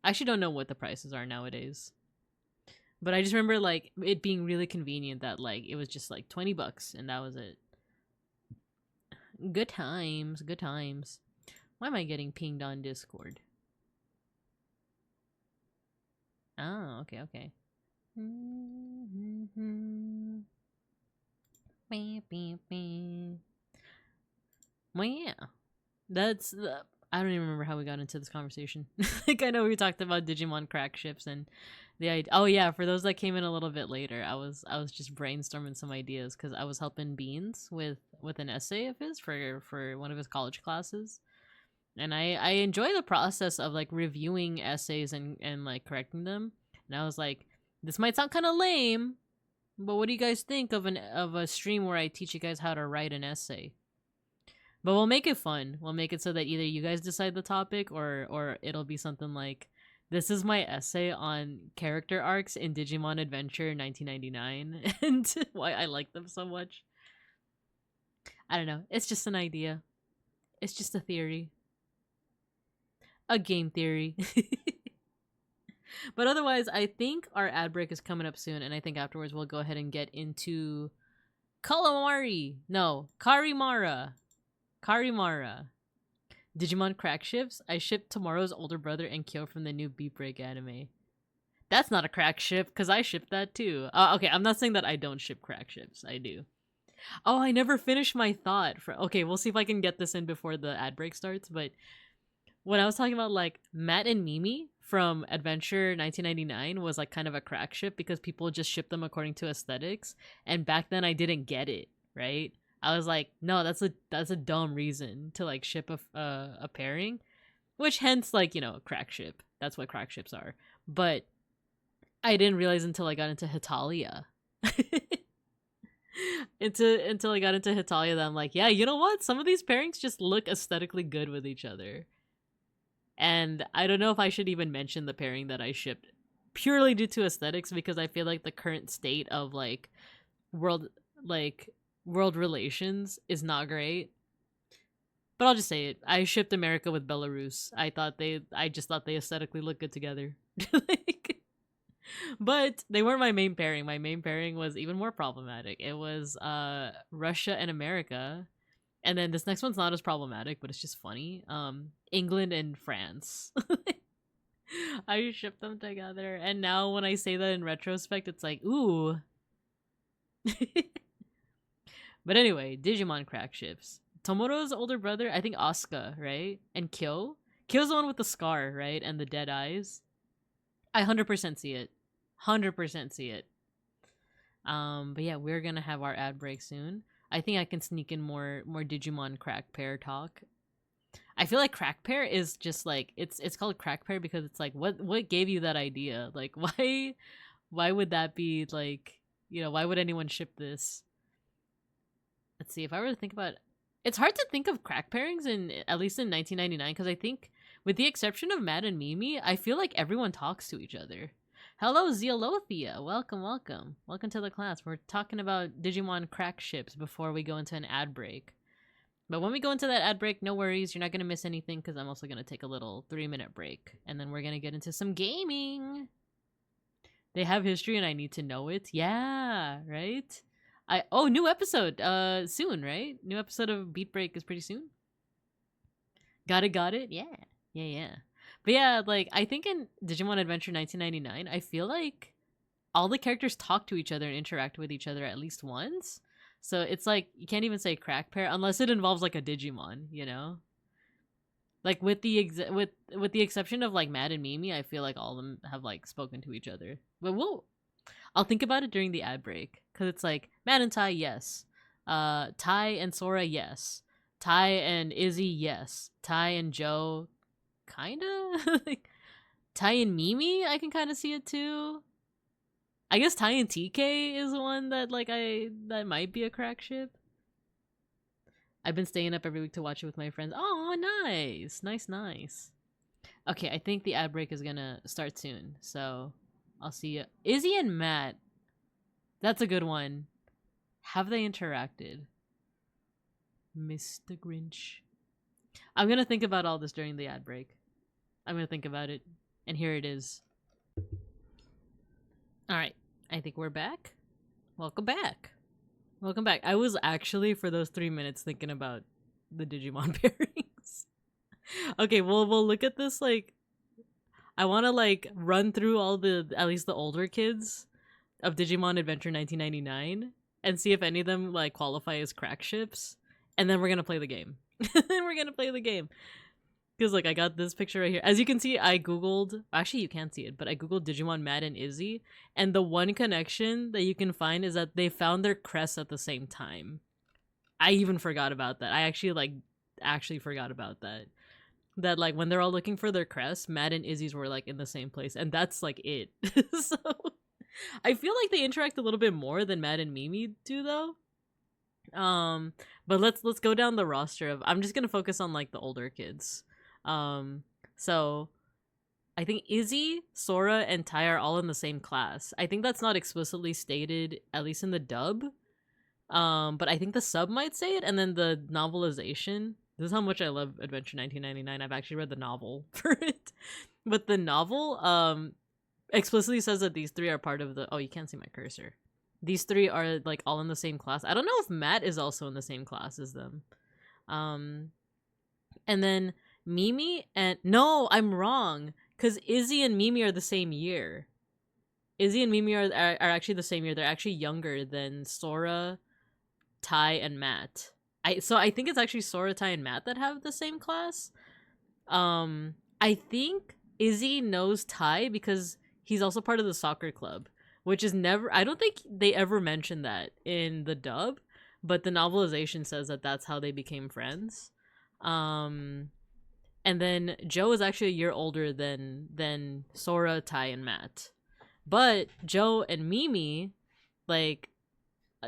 I actually don't know what the prices are nowadays. But I just remember like it being really convenient that like it was just like 20 bucks and that was it. Good times, good times. Why am I getting pinged on Discord? Oh, okay, okay. Well, yeah. That's the... I don't even remember how we got into this conversation. Like, I know we talked about Digimon crack ships and the idea. Oh yeah, for those that came in a little bit later, I was just brainstorming some ideas because I was helping Beans with an essay of his for one of his college classes, and I enjoy the process of like reviewing essays and like correcting them. And I was like, this might sound kind of lame, but what do you guys think of a stream where I teach you guys how to write an essay? But we'll make it fun. We'll make it so that either you guys decide the topic or it'll be something like, this is my essay on character arcs in Digimon Adventure 1999 and why I like them so much. I don't know. It's just an idea. It's just a theory. A game theory. But otherwise, I think our ad break is coming up soon, and I think afterwards we'll go ahead and get into CARIMARA. Digimon crack ships. I shipped Tomorrow's older brother and Kyo from the new Beep Break anime. That's not a crack ship, because I shipped that too. Okay, I'm not saying that I don't ship crack ships. I do. Oh, I never finished my thought. Okay, we'll see if I can get this in before the ad break starts, but when I was talking about, like, Matt and Mimi from Adventure 1999 was, like, kind of a crack ship because people just ship them according to aesthetics, and back then I didn't get it, right? I was like, no, that's a dumb reason to like ship a pairing, which hence like, you know, crack ship. That's what crack ships are. But I didn't realize until I got into Hitalia. Until I got into Hitalia that I'm like, yeah, you know what? Some of these pairings just look aesthetically good with each other. And I don't know if I should even mention the pairing that I shipped purely due to aesthetics, because I feel like the current state of like world relations is not great. But I'll just say it. I shipped America with Belarus. I just thought they aesthetically looked good together. But they weren't my main pairing. My main pairing was even more problematic. It was Russia and America. And then this next one's not as problematic, but it's just funny. England and France. I shipped them together. And now when I say that in retrospect, it's like, ooh. But anyway, Digimon crack ships. Tomoro's older brother, I think Asuka, right? And Kyo? Kyo's the one with the scar, right? And the dead eyes. I 100% see it. 100% see it. But yeah, we're gonna have our ad break soon. I think I can sneak in more Digimon crack pair talk. I feel like crack pair is just like it's called crack pair because it's like what gave you that idea? Like why would that be like, you know, why would anyone ship this? Let's see, if I were to think about, it's hard to think of crack pairings in at least in 1999 because I think with the exception of Matt and Mimi, I feel like everyone talks to each other. Hello, Zealothia. Welcome, welcome. Welcome to the class. We're talking about Digimon crack ships before we go into an ad break. But when we go into that ad break, no worries. You're not going to miss anything because I'm also going to take a little 3-minute break. And then we're going to get into some gaming. They have history and I need to know it. Yeah, right? Oh, new episode soon, right? New episode of Beat Break is pretty soon. Got it? Yeah. But yeah, like, I think in Digimon Adventure 1999, I feel like all the characters talk to each other and interact with each other at least once. So it's like, you can't even say crack pair unless it involves like a Digimon, you know? Like with the exception of like Matt and Mimi, I feel like all of them have like spoken to each other. But I'll think about it during the ad break because it's like Matt and Tai, yes. Tai and Sora, yes. Tai and Izzy, yes. Tai and Joe, kinda. Like Tai and Mimi, I can kind of see it too. I guess Tai and TK is one that like that might be a crack ship. I've been staying up every week to watch it with my friends. Oh, nice. Okay, I think the ad break is gonna start soon, so I'll see you. Izzy and Matt, that's a good one. Have they interacted? Mr. Grinch. I'm gonna think about all this during the ad break. I'm gonna think about it, and here it is. Alright, I think we're back. Welcome back. I was actually, for those 3 minutes, thinking about the Digimon pairings. Okay, well, we'll look at this, like, I want to, like, run through all at least the older kids of Digimon Adventure 1999 and see if any of them, like, qualify as crack ships, and then we're gonna play the game. Because, like, I got this picture right here. As you can see, I googled... Actually, you can't see it, but I googled Digimon Matt and Izzy. And the one connection that you can find is that they found their crests at the same time. I even forgot about that. I actually forgot about that. That, like, when they're all looking for their crests, Matt and Izzy's were, like, in the same place. And that's, like, it. So, I feel like they interact a little bit more than Matt and Mimi do, though. But let's go down the roster of... I'm just gonna focus on, like, the older kids. So I think Izzy, Sora, and Tai are all in the same class. I think that's not explicitly stated, at least in the dub. But I think the sub might say it, and then the novelization. This is how much I love Adventure 1999. I've actually read the novel for it. But the novel, explicitly says that these three are part of the... Oh, you can't see my cursor. These three are, like, all in the same class. I don't know if Matt is also in the same class as them. And then... Mimi and... No, I'm wrong. Because Izzy and Mimi are the same year. Izzy and Mimi are actually the same year. They're actually younger than Sora, Tai, and Matt. So I think it's actually Sora, Tai, and Matt that have the same class. I think Izzy knows Tai because he's also part of the soccer club. Which is never... I don't think they ever mentioned that in the dub. But the novelization says that that's how they became friends. And then Joe is actually a year older than Sora, Tai, and Matt. But Joe and Mimi, like,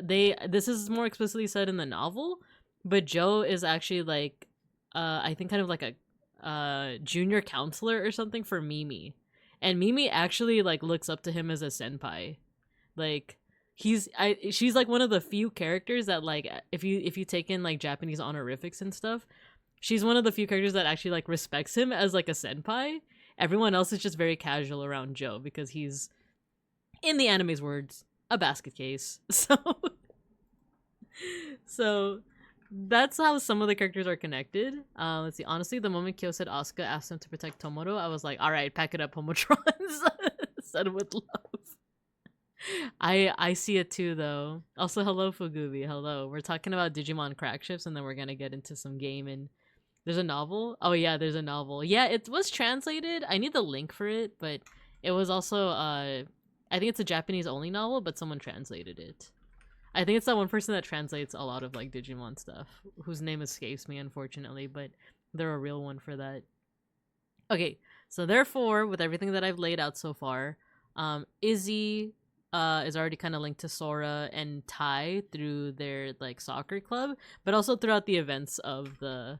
this is more explicitly said in the novel, but Joe is actually, like, I think kind of like a junior counselor or something for Mimi. And Mimi actually, like, looks up to him as a senpai. Like, she's like one of the few characters that, like, if you take in, like, Japanese honorifics and stuff, she's one of the few characters that actually, like, respects him as, like, a senpai. Everyone else is just very casual around Joe because he's, in the anime's words, a basket case. So that's how some of the characters are connected. Let's see. Honestly, the moment Kyo said Asuka asked him to protect Tomoro, I was like, all right, pack it up, Homotrons. Said with love. I see it too, though. Also, hello, Fugubi. Hello. We're talking about Digimon crack ships, and then we're gonna get into some game. And there's a novel. Oh yeah, there's a novel. Yeah, it was translated. I need the link for it, but it was also I think it's a Japanese only novel, but someone translated it. I think it's that one person that translates a lot of, like, Digimon stuff, whose name escapes me, unfortunately. But they're a real one for that. Okay, so therefore, with everything that I've laid out so far, Izzy is already kind of linked to Sora and Tai through their like soccer club, but also throughout the events of the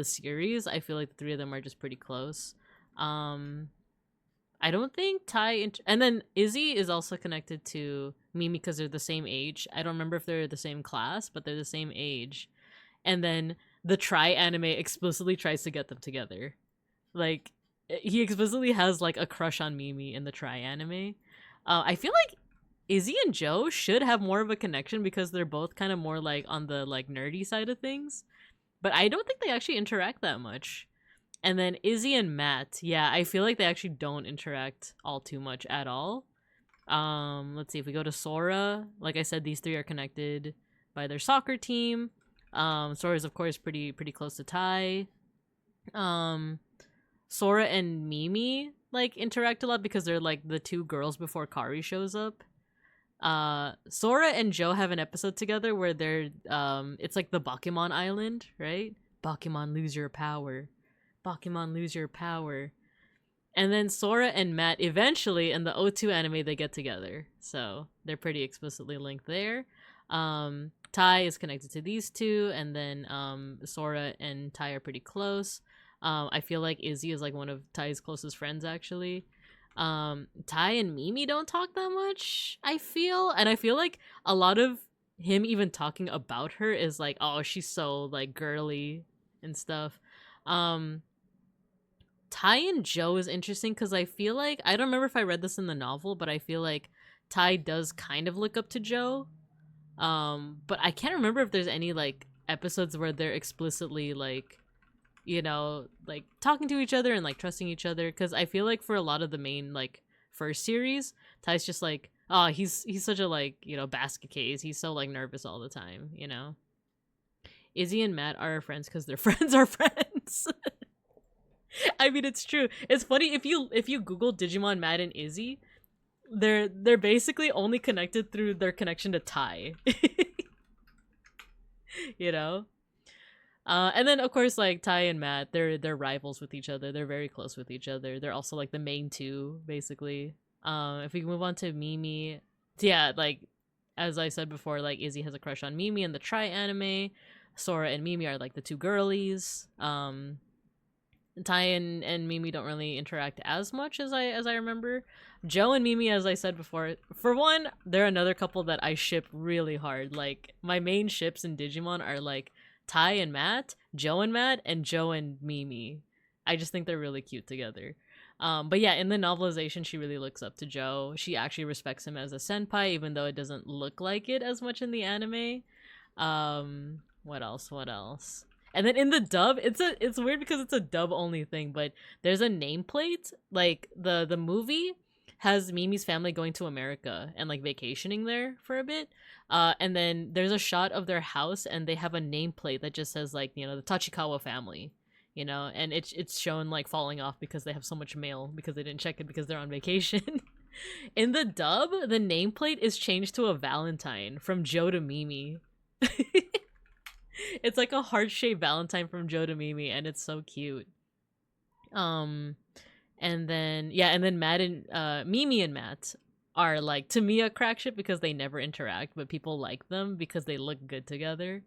series, I feel like the three of them are just pretty close. I don't think and then Izzy is also connected to Mimi because they're the same age. I don't remember if they're the same class, but they're the same age. And then the Try anime explicitly tries to get them together. Like, he explicitly has like a crush on Mimi in the Try anime. I feel like Izzy and Joe should have more of a connection because they're both kind of more like on the like nerdy side of things. But I don't think they actually interact that much. And then Izzy and Matt, yeah, I feel like they actually don't interact all too much at all. Let's see, if we go to Sora, like I said, these three are connected by their soccer team. Sora is of course pretty close to Tai. Sora and Mimi like interact a lot because they're like the two girls before Kari shows up. Sora and Joe have an episode together where they're it's like the Bakemon Island, right? Bakemon lose your power. Bakemon lose your power. And then Sora and Matt eventually in the O2 anime they get together. So they're pretty explicitly linked there. Tai is connected to these two, and then Sora and Tai are pretty close. I feel like Izzy is like one of Tai's closest friends actually. Tai and Mimi don't talk that much, I feel. And I feel like a lot of him even talking about her is like, oh, she's so like girly and stuff. Tai and Joe is interesting because I feel like, I don't remember if I read this in the novel, but I feel like Tai does kind of look up to Joe. But I can't remember if there's any like episodes where they're explicitly like, you know, like talking to each other and like trusting each other. Because I feel like for a lot of the main like first series, Tai's just like, oh, he's such a like, you know, basket case. He's so like nervous all the time, you know. Izzy and Matt are friends because their friends are friends. I mean, it's true. It's funny if you Google Digimon Matt and Izzy, they're basically only connected through their connection to Tai. You know? And then of course like Tai and Matt, they're rivals with each other. They're very close with each other. They're also like the main two, basically. If we move on to Mimi, yeah, like as I said before, like Izzy has a crush on Mimi in the Try anime. Sora and Mimi are like the two girlies. Tai and Mimi don't really interact as much as I remember. Joe and Mimi, as I said before, for one, they're another couple that I ship really hard. Like my main ships in Digimon are like Tai and Matt, Joe and Matt, and Joe and Mimi. I just think they're really cute together. But yeah, in the novelization, she really looks up to Joe. She actually respects him as a senpai, even though it doesn't look like it as much in the anime. What else? And then in the dub, it's weird because it's a dub only thing, but there's a nameplate. Like the movie has Mimi's family going to America and like vacationing there for a bit. And then there's a shot of their house and they have a nameplate that just says like, you know, the Tachikawa family, you know, and it's shown like falling off because they have so much mail because they didn't check it because they're on vacation. In the dub, the nameplate is changed to a Valentine from Joe to Mimi. It's like a heart-shaped Valentine from Joe to Mimi, and it's so cute. And then Matt and Mimi and Matt are like, to me, a crack ship because they never interact, but people like them because they look good together.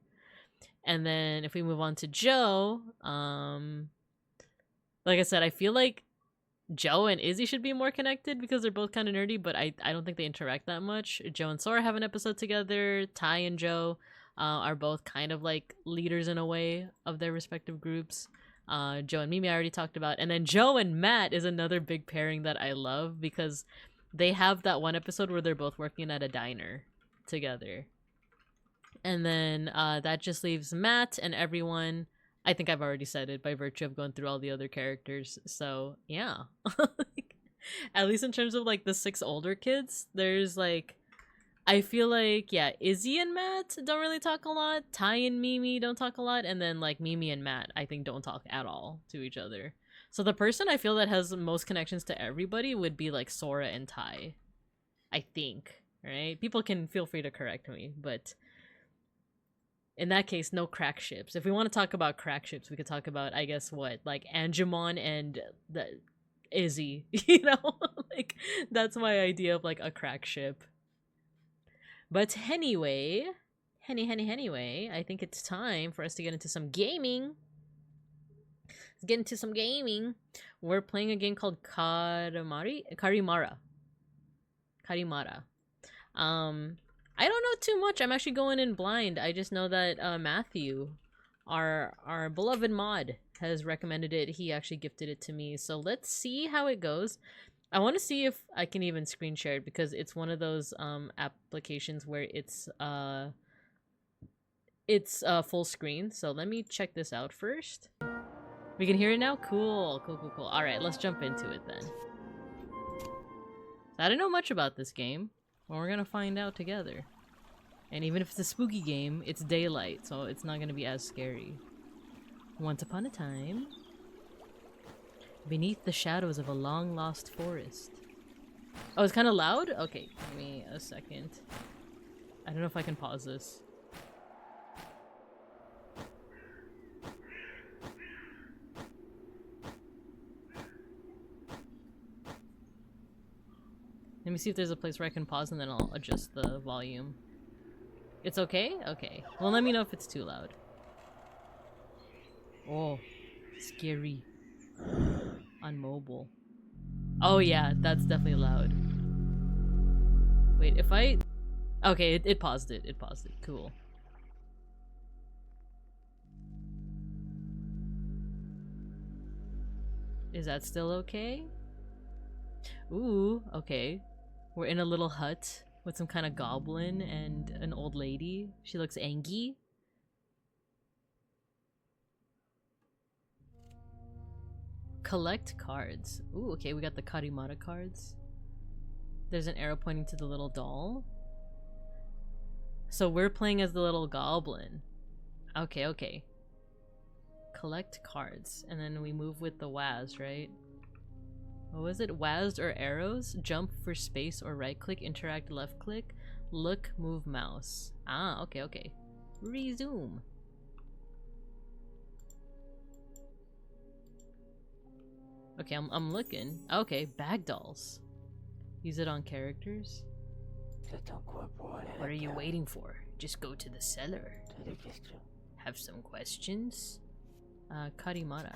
And then if we move on to Joe, like I said, I feel like Joe and Izzy should be more connected because they're both kind of nerdy, but I don't think they interact that much. Joe and Sora have an episode together. Tai and Joe are both kind of like leaders in a way of their respective groups. Joe and Mimi I already talked about. And then Joe and Matt is another big pairing that I love because they have that one episode where they're both working at a diner together. And then that just leaves Matt and everyone. I think I've already said it by virtue of going through all the other characters. So yeah. At least in terms of like the 6 older kids, there's like, I feel like, yeah, Izzy and Matt don't really talk a lot. Tai and Mimi don't talk a lot. And then, like, Mimi and Matt, I think, don't talk at all to each other. So the person I feel that has the most connections to everybody would be, like, Sora and Tai. I think, right? People can feel free to correct me, but In that case, no crack ships. If we want to talk about crack ships, we could talk about, I guess, what, like Angemon and the Izzy, you know? Like, that's my idea of like a crack ship. But anyway, anyway, I think it's time for us to get into some gaming. Let's get into some gaming. We're playing a game called CARIMARA. I don't know too much. I'm actually going in blind. I just know that Matthew, our beloved mod, has recommended it. He actually gifted it to me. So let's see how it goes. I want to see if I can even screen share it because it's one of those applications where it's full screen. So let me check this out first. We can hear it now? Cool. All right, let's jump into it then. I don't know much about this game. Well, we're gonna find out together. And even if it's a spooky game, it's daylight, so it's not gonna be as scary. Once upon a time, beneath the shadows of a long-lost forest. Oh, it's kind of loud? Okay, give me a second. I don't know if I can pause this. Let me see if there's a place where I can pause and then I'll adjust the volume. It's okay? Okay. Well, let me know if it's too loud. Oh, scary. On mobile. Oh yeah, that's definitely loud. Wait, if I... Okay, it paused it. It paused it. Cool. Is that still okay? Ooh, okay. We're in a little hut with some kind of goblin and an old lady. She looks angry. Collect cards. Ooh, okay, we got the CARIMARA cards. There's an arrow pointing to the little doll. So we're playing as the little goblin. Okay, okay. Collect cards. And then we move with the WAS, right? What was it? WASD or arrows? Jump for space or right click, interact left click, look, move mouse. Ah, okay, okay. Resume. Okay, I'm looking. Okay, bag dolls. Use it on characters. What are you waiting for? Just go to the cellar. Have some questions? CARIMARA.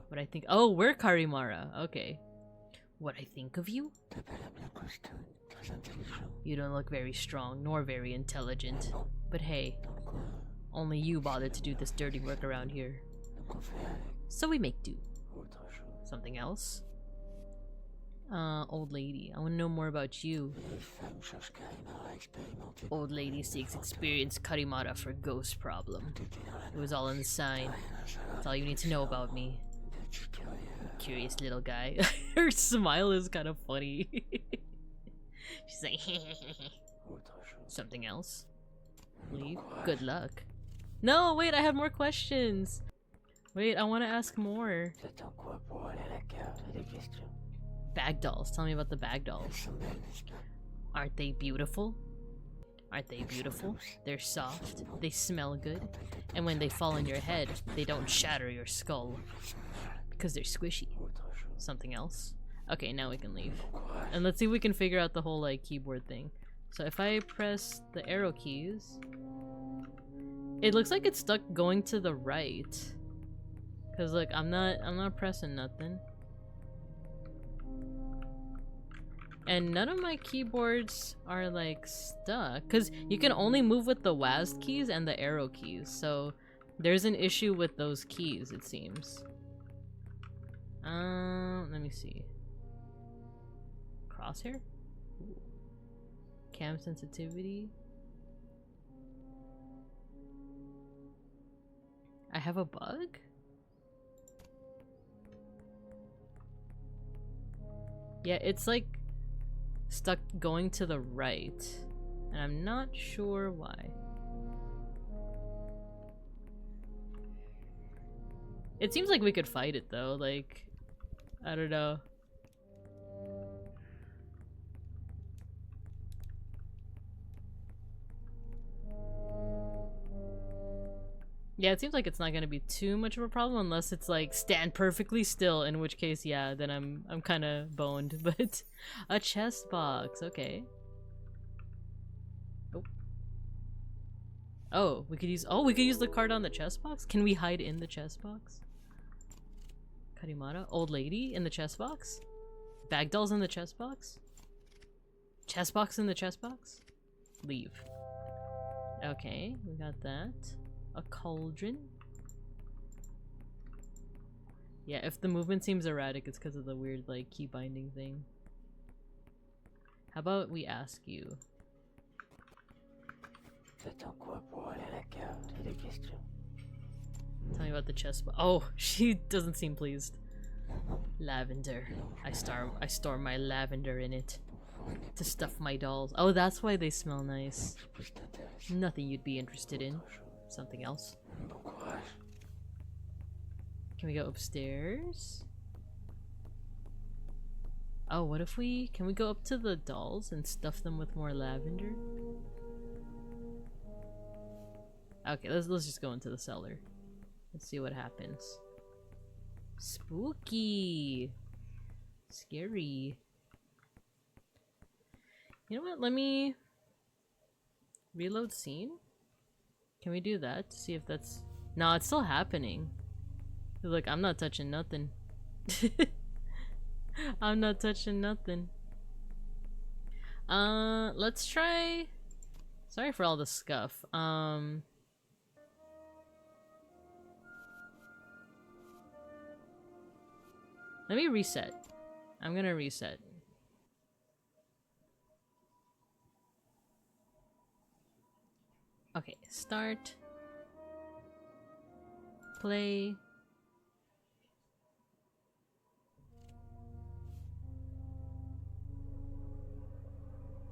What I think. Oh, we're CARIMARA. Okay. What I think of you? You don't look very strong, nor very intelligent. But hey, only you bothered to do this dirty work around here. So we make do. Something else? Old lady. I want to know more about you. Old lady seeks experience CARIMARA for ghost problem. It was all in the sign. That's all you need to know about me. Curious little guy. Her smile is kind of funny. She's like, something else? Leave? Good luck. No, wait, I have more questions. Wait, I want to ask more. Bag dolls. Tell me about the bag dolls. Aren't they beautiful? Aren't they beautiful? They're soft, they smell good, and when they fall on your head, they don't shatter your skull. Because they're squishy. Something else? Okay, now we can leave. And let's see if we can figure out the whole like keyboard thing. So if I press the arrow keys, it looks like it's stuck going to the right. Cause like I'm not pressing nothing. And none of my keyboards are like stuck. Cause you can only move with the WASD keys and the arrow keys. So there's an issue with those keys, it seems. Let me see. Crosshair? Ooh. Cam sensitivity. I have a bug? Yeah, it's like stuck going to the right. And I'm not sure why. It seems like we could fight it though, like, I don't know. Yeah, it seems like it's not gonna be too much of a problem unless it's like stand perfectly still, in which case, yeah, then I'm kind of boned. But a chest box, okay. Oh, oh, we could use the card on the chest box. Can we hide in the chest box? CARIMARA, old lady in the chest box. Bag dolls in the chest box. Chest box in the chest box. Leave. Okay, we got that. A cauldron. Yeah, if the movement seems erratic, it's because of the weird, like, key binding thing. How about we ask you? Tell me about the chest. Oh, she doesn't seem pleased. Lavender. I store my lavender in it to stuff my dolls. Oh, that's why they smell nice. Nothing you'd be interested in. Something else. Can we go upstairs? Oh, what if can we go up to the dolls and stuff them with more lavender? Okay, let's just go into the cellar. Let's see what happens. Spooky. Scary. You know what? Let me reload scene. Can we do that to see if that's... No, it's still happening. Look, I'm not touching nothing. I'm not touching nothing. Let's try... Sorry for all the scuff. Let me reset. I'm gonna reset. Okay, start. Play.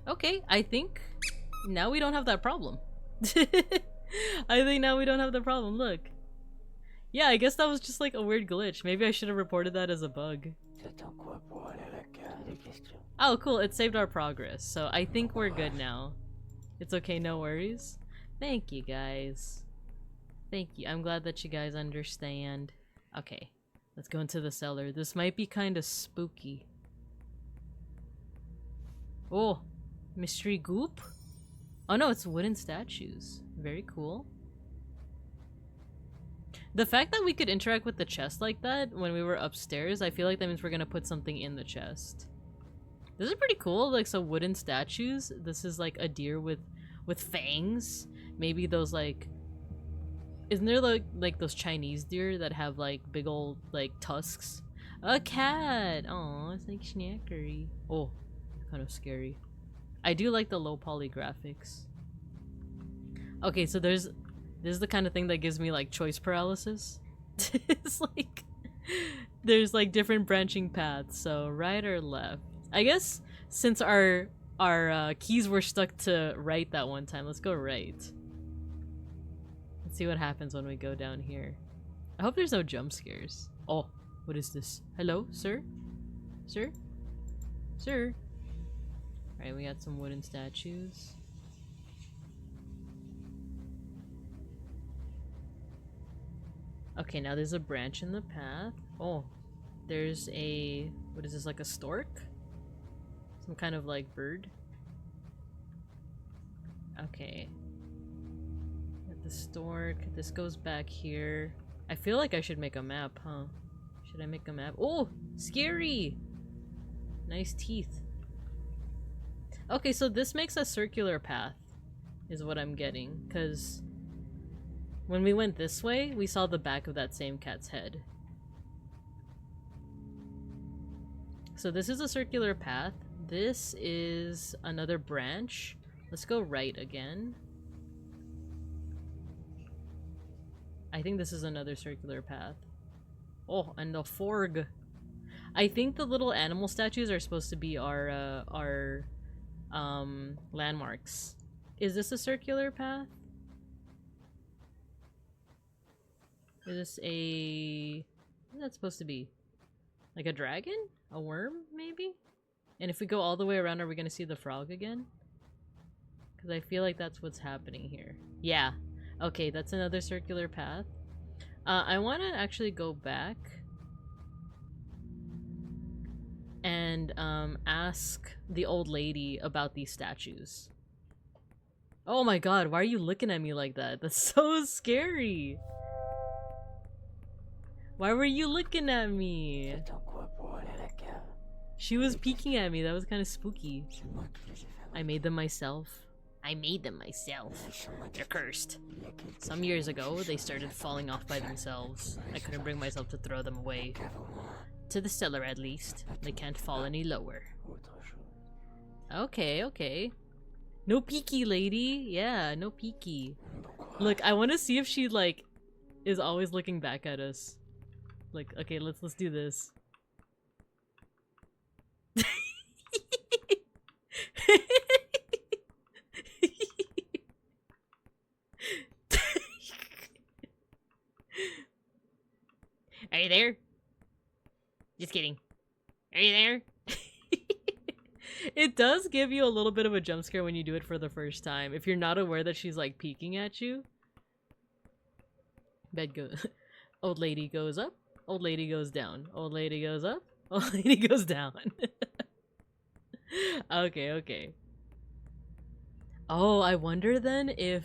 Okay, I think now we don't have that problem. I think now we don't have the problem, look. Yeah, I guess that was just like a weird glitch. Maybe I should have reported that as a bug. Oh, cool, it saved our progress, so I think we're good now. It's okay, no worries. Thank you, guys. Thank you. I'm glad that you guys understand. Okay, let's go into the cellar. This might be kind of spooky. Oh, mystery goop? Oh no, it's wooden statues. Very cool. The fact that we could interact with the chest like that when we were upstairs, I feel like that means we're gonna put something in the chest. This is pretty cool, like some wooden statues. This is like a deer with fangs. Maybe those like... Isn't there like those Chinese deer that have like big old like tusks? A cat! Aw, it's like snackery. Oh, kind of scary. I do like the low poly graphics. Okay, so this is the kind of thing that gives me like choice paralysis. It's like there's like different branching paths, so right or left. I guess since our keys were stuck to right that one time, let's go right. Let's see what happens when we go down here. I hope there's no jump scares. Oh, what is this? Hello, sir? Sir? Sir? Alright, we got some wooden statues. Okay, now there's a branch in the path. Oh, there's a... What is this, like a stork? Some kind of like bird? Okay. Got the stork. This goes back here. I feel like I should make a map, huh? Should I make a map? Oh! Scary! Nice teeth. Okay, so this makes a circular path, is what I'm getting, because when we went this way, we saw the back of that same cat's head. So this is a circular path. This is another branch. Let's go right again. I think this is another circular path. Oh, and the forg. I think the little animal statues are supposed to be our landmarks. Is this a circular path? Is this a... What is that supposed to be? Like a dragon? A worm, maybe? And if we go all the way around, are we gonna see the frog again? Because I feel like that's what's happening here. Yeah. Okay, that's another circular path. I want to actually go back and ask the old lady about these statues. Oh my god, why are you looking at me like that? That's so scary. Why were you looking at me? She was peeking at me. That was kind of spooky. I made them myself. I made them myself. They're cursed. Some years ago, they started falling off by themselves. I couldn't bring myself to throw them away. To the cellar, at least. They can't fall any lower. Okay, okay. No peeky, lady. Yeah, no peeky. Look, I want to see if she, like, is always looking back at us. Like, okay, let's do this. Are you there? Just kidding. Are you there? It does give you a little bit of a jump scare when you do it for the first time. If you're not aware that she's like peeking at you. Bed goes. Old lady goes up. Old lady goes down. Old lady goes up. Old lady goes down. Okay, okay. Oh, I wonder then if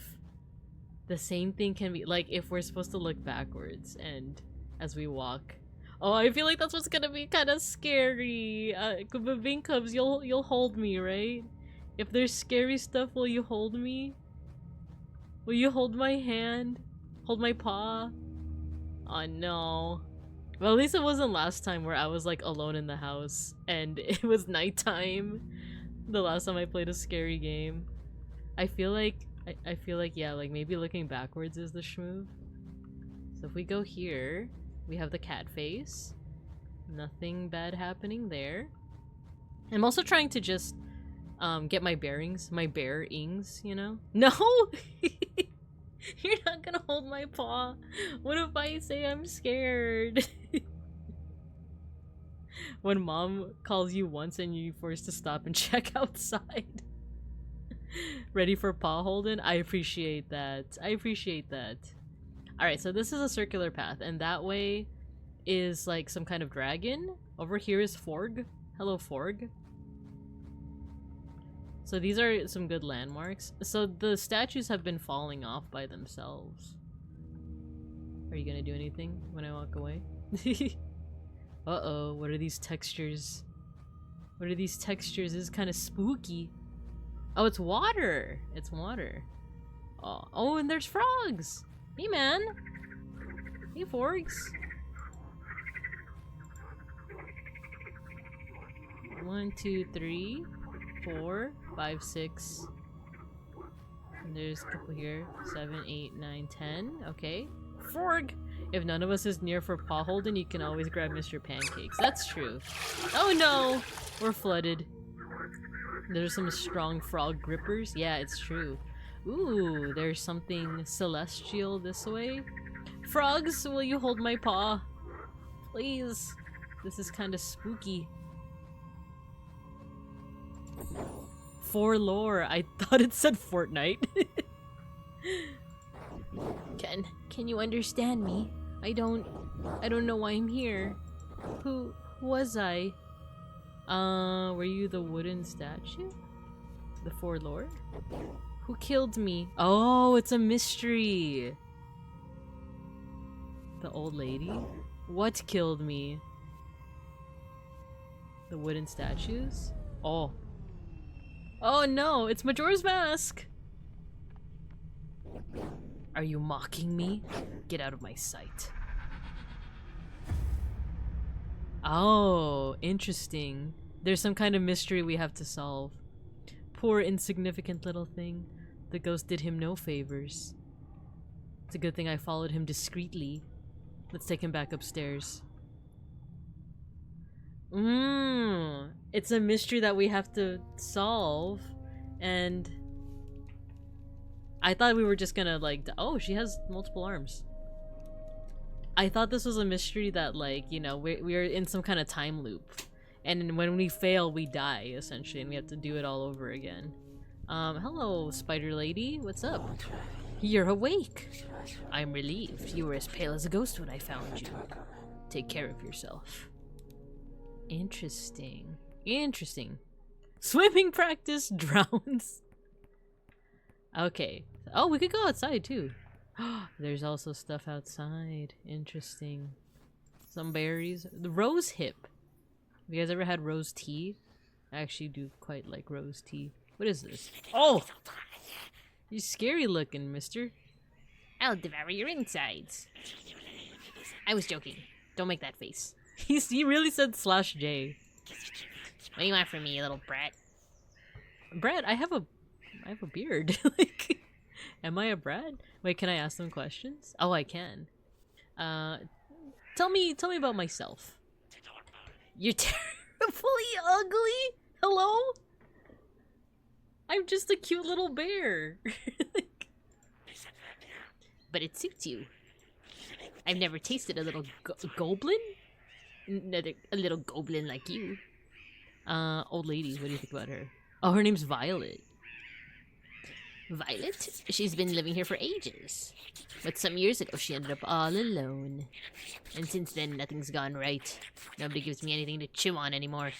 the same thing can be like if we're supposed to look backwards and as we walk. Oh, I feel like that's what's gonna be kind of scary. Bean Cubs, you'll hold me, right? If there's scary stuff, will you hold me? Will you hold my hand? Hold my paw? Oh no. Well, at least it wasn't last time where I was like alone in the house and it was nighttime. The last time I played a scary game. I feel like yeah, like maybe looking backwards is the shmove. So if we go here, we have the cat face. Nothing bad happening there. I'm also trying to just get my bearings, you know? No! You're not gonna hold my paw. What if I say I'm scared? When mom calls you once and you're forced to stop and check outside. Ready for paw holding? I appreciate that. I appreciate that. Alright, so this is a circular path, and that way is like some kind of dragon. Over here is Forg. Hello, Forg. So these are some good landmarks. So the statues have been falling off by themselves. Are you gonna do anything when I walk away? Uh-oh, what are these textures? What are these textures? This is kind of spooky. Oh, it's water! It's water. Oh, and there's frogs! Hey, man! Hey, Forgs! 1, 2, 3, 4, 5, 6. And there's a couple here. 7, 8, 9, 10. Okay. Forg! If none of us is near for paw holding, you can always grab Mr. Pancakes. That's true. Oh no! We're flooded. There's some strong frog grippers. Yeah, it's true. Ooh, there's something celestial this way. Frogs, will you hold my paw? Please. This is kind of spooky. For lore. I thought it said Fortnite. Can you understand me? I don't know why I'm here. Who was I? Were you the wooden statue? The forlore? Who killed me? Oh, it's a mystery. The old lady? What killed me? The wooden statues? Oh. Oh no, it's Majora's Mask! Are you mocking me? Get out of my sight. Oh, interesting. There's some kind of mystery we have to solve. Poor insignificant little thing. The ghost did him no favors. It's a good thing I followed him discreetly. Let's take him back upstairs. It's a mystery that we have to solve, and I thought we were just gonna like, oh, she has multiple arms. I thought this was a mystery that, like, you know, we're in some kind of time loop, and when we fail, we die essentially, and we have to do it all over again. Hello, spider lady. What's up? You're awake. I'm relieved. You were as pale as a ghost when I found you. Take care of yourself. Interesting. Interesting. Swimming practice drowns. Okay. Oh, we could go outside too. There's also stuff outside. Interesting. Some berries. The rose hip. Have you guys ever had rose tea? I actually do quite like rose tea. What is this? Oh! You're scary looking, mister. I'll devour your insides. I was joking. Don't make that face. He really said /J. What do you want from me, you little brat? Brat, I have a beard. Like, am I a brat? Wait, can I ask them questions? Oh, I can. Tell me about myself. You're terribly ugly. Hello? I'm just a cute little bear. Like, but it suits you. I've never tasted a little goblin. A little goblin like you. Old lady, what do you think about her? Oh, her name's Violet. Violet? She's been living here for ages. But some years ago, she ended up all alone. And since then, nothing's gone right. Nobody gives me anything to chew on anymore.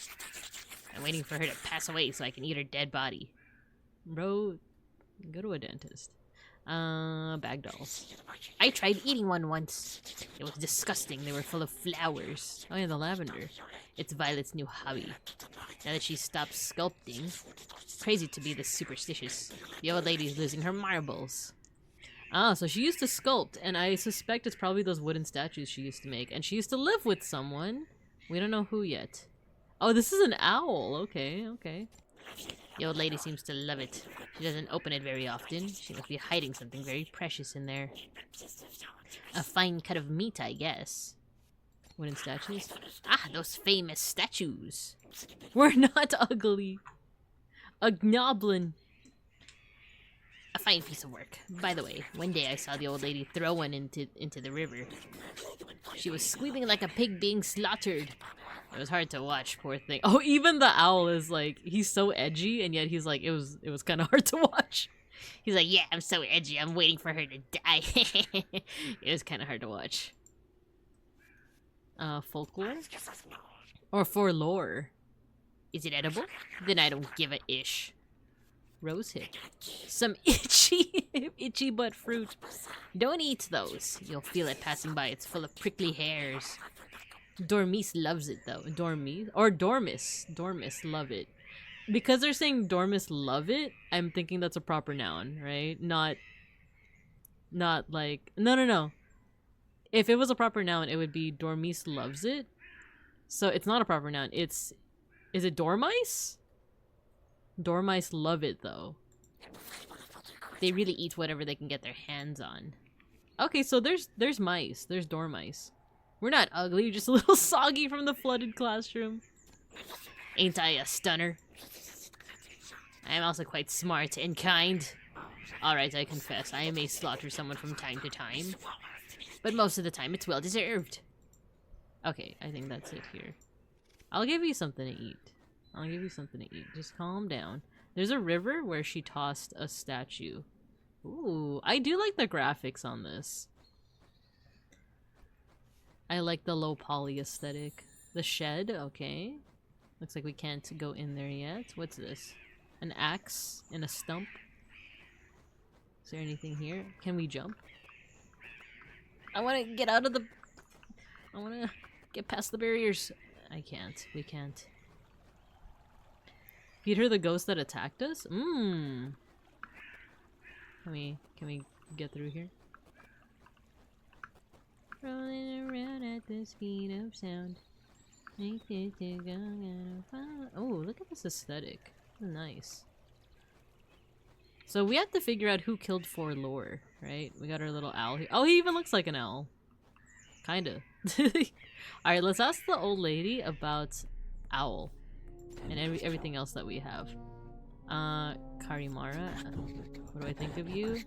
I'm waiting for her to pass away so I can eat her dead body. Bro, go to a dentist. Bag dolls. I tried eating one once. It was disgusting. They were full of flowers. Oh yeah, the lavender. It's Violet's new hobby. Now that she's stopped sculpting, it's crazy to be this superstitious. The old lady's losing her marbles. Ah, so she used to sculpt, and I suspect it's probably those wooden statues she used to make. And she used to live with someone. We don't know who yet. Oh, this is an owl. Okay, okay. The old lady seems to love it. She doesn't open it very often. She must be hiding something very precious in there. A fine cut of meat, I guess. Wooden statues? Ah, those famous statues. We're not ugly. A goblin. A fine piece of work. By the way, one day I saw the old lady throw one into the river. She was squealing like a pig being slaughtered. It was hard to watch, poor thing. Oh, even the owl is like, he's so edgy, and yet he's like, it was kind of hard to watch. He's like, yeah, I'm so edgy, I'm waiting for her to die. It was kind of hard to watch. Folklore? Or for lore? Is it edible? Then I don't give a ish. Rose hip. Some itchy butt fruit. Don't eat those. You'll feel it passing by. It's full of prickly hairs. Dormis loves it though. Dormis? Or Dormis. Dormis love it. Because they're saying Dormis love it, I'm thinking that's a proper noun, right? Not like... No. If it was a proper noun, it would be Dormis loves it. So it's not a proper noun. It's... Is it dormice? Dormice love it though. They really eat whatever they can get their hands on. Okay, so there's mice. There's dormice. We're not ugly, just a little soggy from the flooded classroom. Ain't I a stunner? I'm also quite smart and kind. Alright, I confess, I may slaughter someone from time to time. But most of the time, it's well deserved. Okay, I think that's it here. I'll give you something to eat. I'll give you something to eat. Just calm down. There's a river where she tossed a statue. Ooh, I do like the graphics on this. I like the low poly aesthetic. The shed, okay. Looks like we can't go in there yet. What's this? An axe and a stump. Is there anything here? Can we jump? I want to get out of the... I want to get past the barriers. I can't. We can't. Peter the ghost that attacked us? Can we get through here? Rolling around at the speed of sound. Oh, look at this aesthetic. Nice. So we have to figure out who killed for lore, right? We got our little owl here. Oh, he even looks like an owl. Kinda. Alright, let's ask the old lady about Owl. And everything else that we have. CARIMARA. What do I think of you?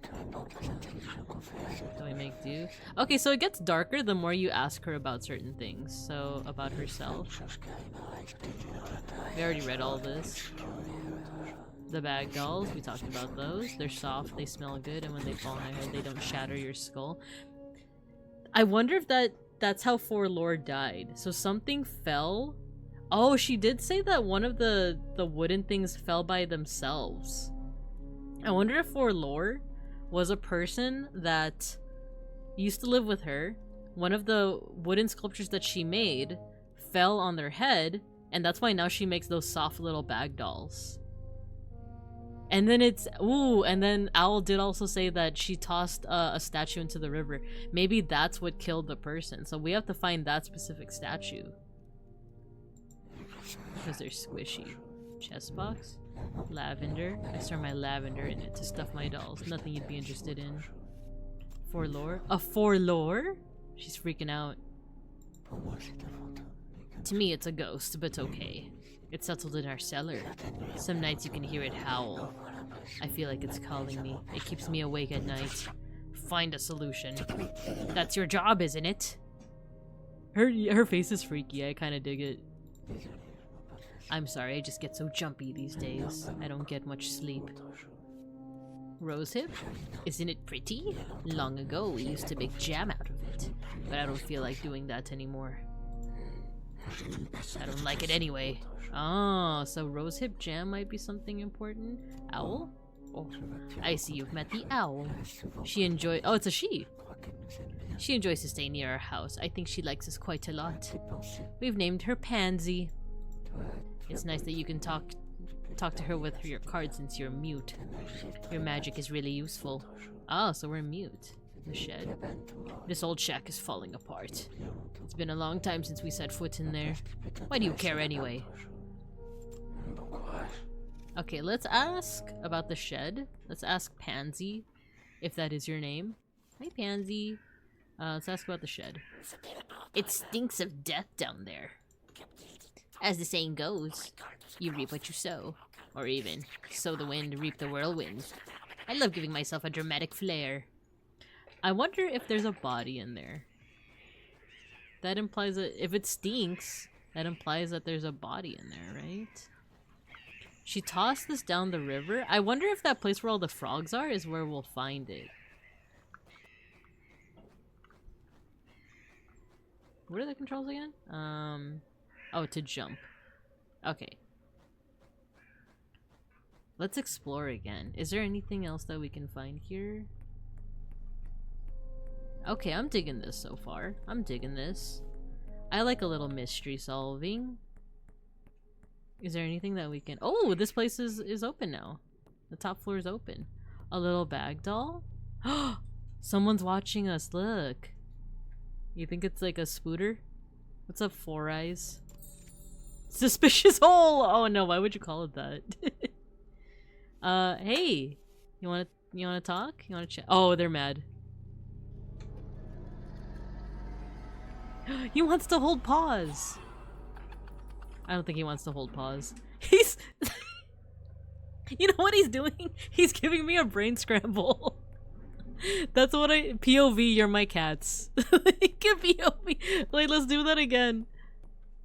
Do I make do? Okay, so it gets darker the more you ask her about certain things. So, about herself. We already read all this. The bag dolls, we talked about those. They're soft, they smell good, and when they fall on their head, they don't shatter your skull. I wonder if that's how Forlore died. So something fell. Oh, she did say that one of the wooden things fell by themselves. I wonder if Forlore was a person that used to live with her. One of the wooden sculptures that she made fell on their head, and that's why now she makes those soft little bag dolls. And then and then Owl did also say that she tossed a statue into the river. Maybe that's what killed the person. So we have to find that specific statue. Because they're squishy. Chest box. Lavender. I store my lavender in it to stuff my dolls. Nothing you'd be interested in. Forlore? A Forlore? She's freaking out. To me, it's a ghost, but okay. It's settled in our cellar. Some nights you can hear it howl. I feel like it's calling me. It keeps me awake at night. Find a solution. That's your job, isn't it? Her face is freaky. I kind of dig it. I'm sorry, I just get so jumpy these days. I don't get much sleep. Rosehip? Isn't it pretty? Long ago, we used to make jam out of it. But I don't feel like doing that anymore. I don't like it anyway. Oh, so rosehip jam might be something important. Owl? Oh, I see you've met the owl. Oh, it's a she. She enjoys to stay near our house. I think she likes us quite a lot. We've named her Pansy. It's nice that you can talk to her with your card since you're mute. Your magic is really useful. Oh, so we're mute. The shed. This old shack is falling apart. It's been a long time since we set foot in there. Why do you care anyway? Okay, let's ask about the shed. Let's ask Pansy, if that is your name. Hi, Pansy. Let's ask about the shed. It stinks of death down there. As the saying goes, you reap what you sow. Or even, sow the wind, reap the whirlwind. I love giving myself a dramatic flair. I wonder if there's a body in there. That implies that if it stinks, that implies that there's a body in there, right? She tossed this down the river. I wonder if that place where all the frogs are is where we'll find it. What are the controls again? Oh, to jump. Okay. Let's explore again. Is there anything else that we can find here? Okay, I'm digging this so far. I'm digging this. I like a little mystery solving. Is there anything that we can... Oh, this place is open now. The top floor is open. A little bag doll? Someone's watching us, look. You think it's like a spooter? What's up, Four Eyes? Suspicious hole! Oh no, why would you call it that? Hey! You wanna talk? You wanna chat? Oh, they're mad. He wants to hold pause! I don't think he wants to hold pause. He's... You know what he's doing? He's giving me a brain scramble. That's what POV, you're my cats. Get POV. Wait, let's do that again.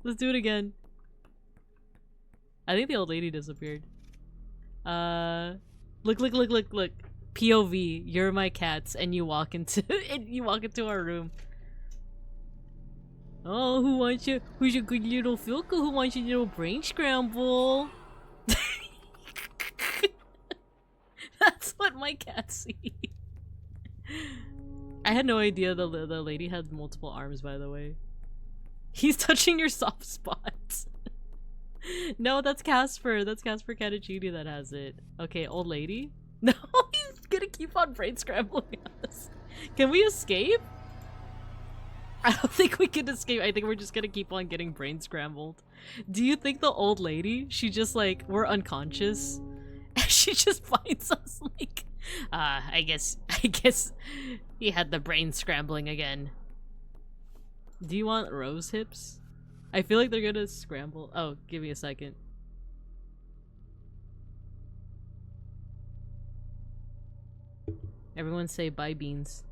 Let's do it again. I think the old lady disappeared. Look. POV, you're my cats, and you walk into our room. Oh, who's your good little Filka? Who wants your little brain scramble? That's what my cats see. I had no idea the lady had multiple arms, by the way. He's touching your soft spots. No, that's Casper. That's Casper Catachini that has it. Okay, old lady? No, he's gonna keep on brain scrambling us. Can we escape? I don't think we can escape. I think we're just gonna keep on getting brain scrambled. Do you think the old lady, she just like, we're unconscious, and she just finds us like, I guess he had the brain scrambling again. Do you want rose hips? I feel like they're gonna scramble. Oh, give me a second. Everyone say bye, Beans.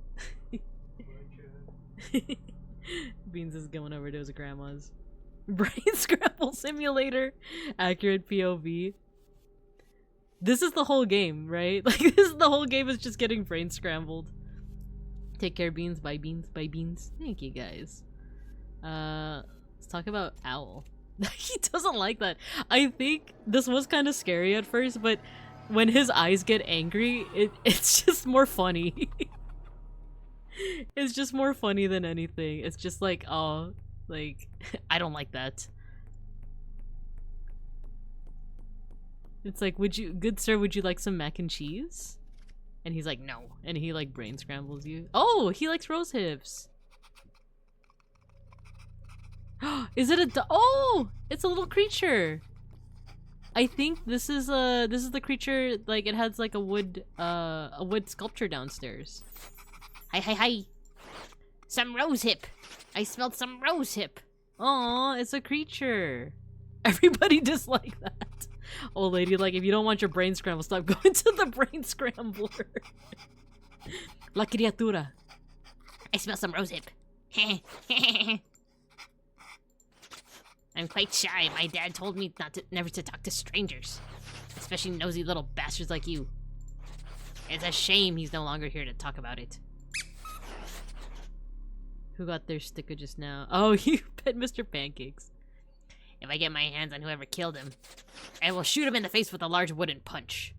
Beans is going over to his grandma's. Brain scramble simulator. Accurate POV. This is the whole game, right? Like, this is the whole game is just getting brain scrambled. Take care, beans. Bye, beans. Bye, beans. Thank you, guys. Let's talk about Owl. He doesn't like that. I think this was kind of scary at first, but when his eyes get angry, it's just more funny. It's just more funny than anything. It's just like, oh, like, I don't like that. It's like, good sir, would you like some mac and cheese? And he's like, no. And he like brain scrambles you. Oh, he likes rose hips. Is it a oh, it's a little creature. I think this is the creature, like it has like a wood sculpture downstairs. Hi. Some rose hip. I smelled some rose hip. Aw, it's a creature. Everybody disliked that. Old lady, like, if you don't want your brain scrambled, stop going to the brain scrambler. La criatura. I smell some rose hip. I'm quite shy. My dad told me never to talk to strangers. Especially nosy little bastards like you. It's a shame he's no longer here to talk about it. Who got their sticker just now? Oh, you pet Mr. Pancakes. If I get my hands on whoever killed him, I will shoot him in the face with a large wooden punch.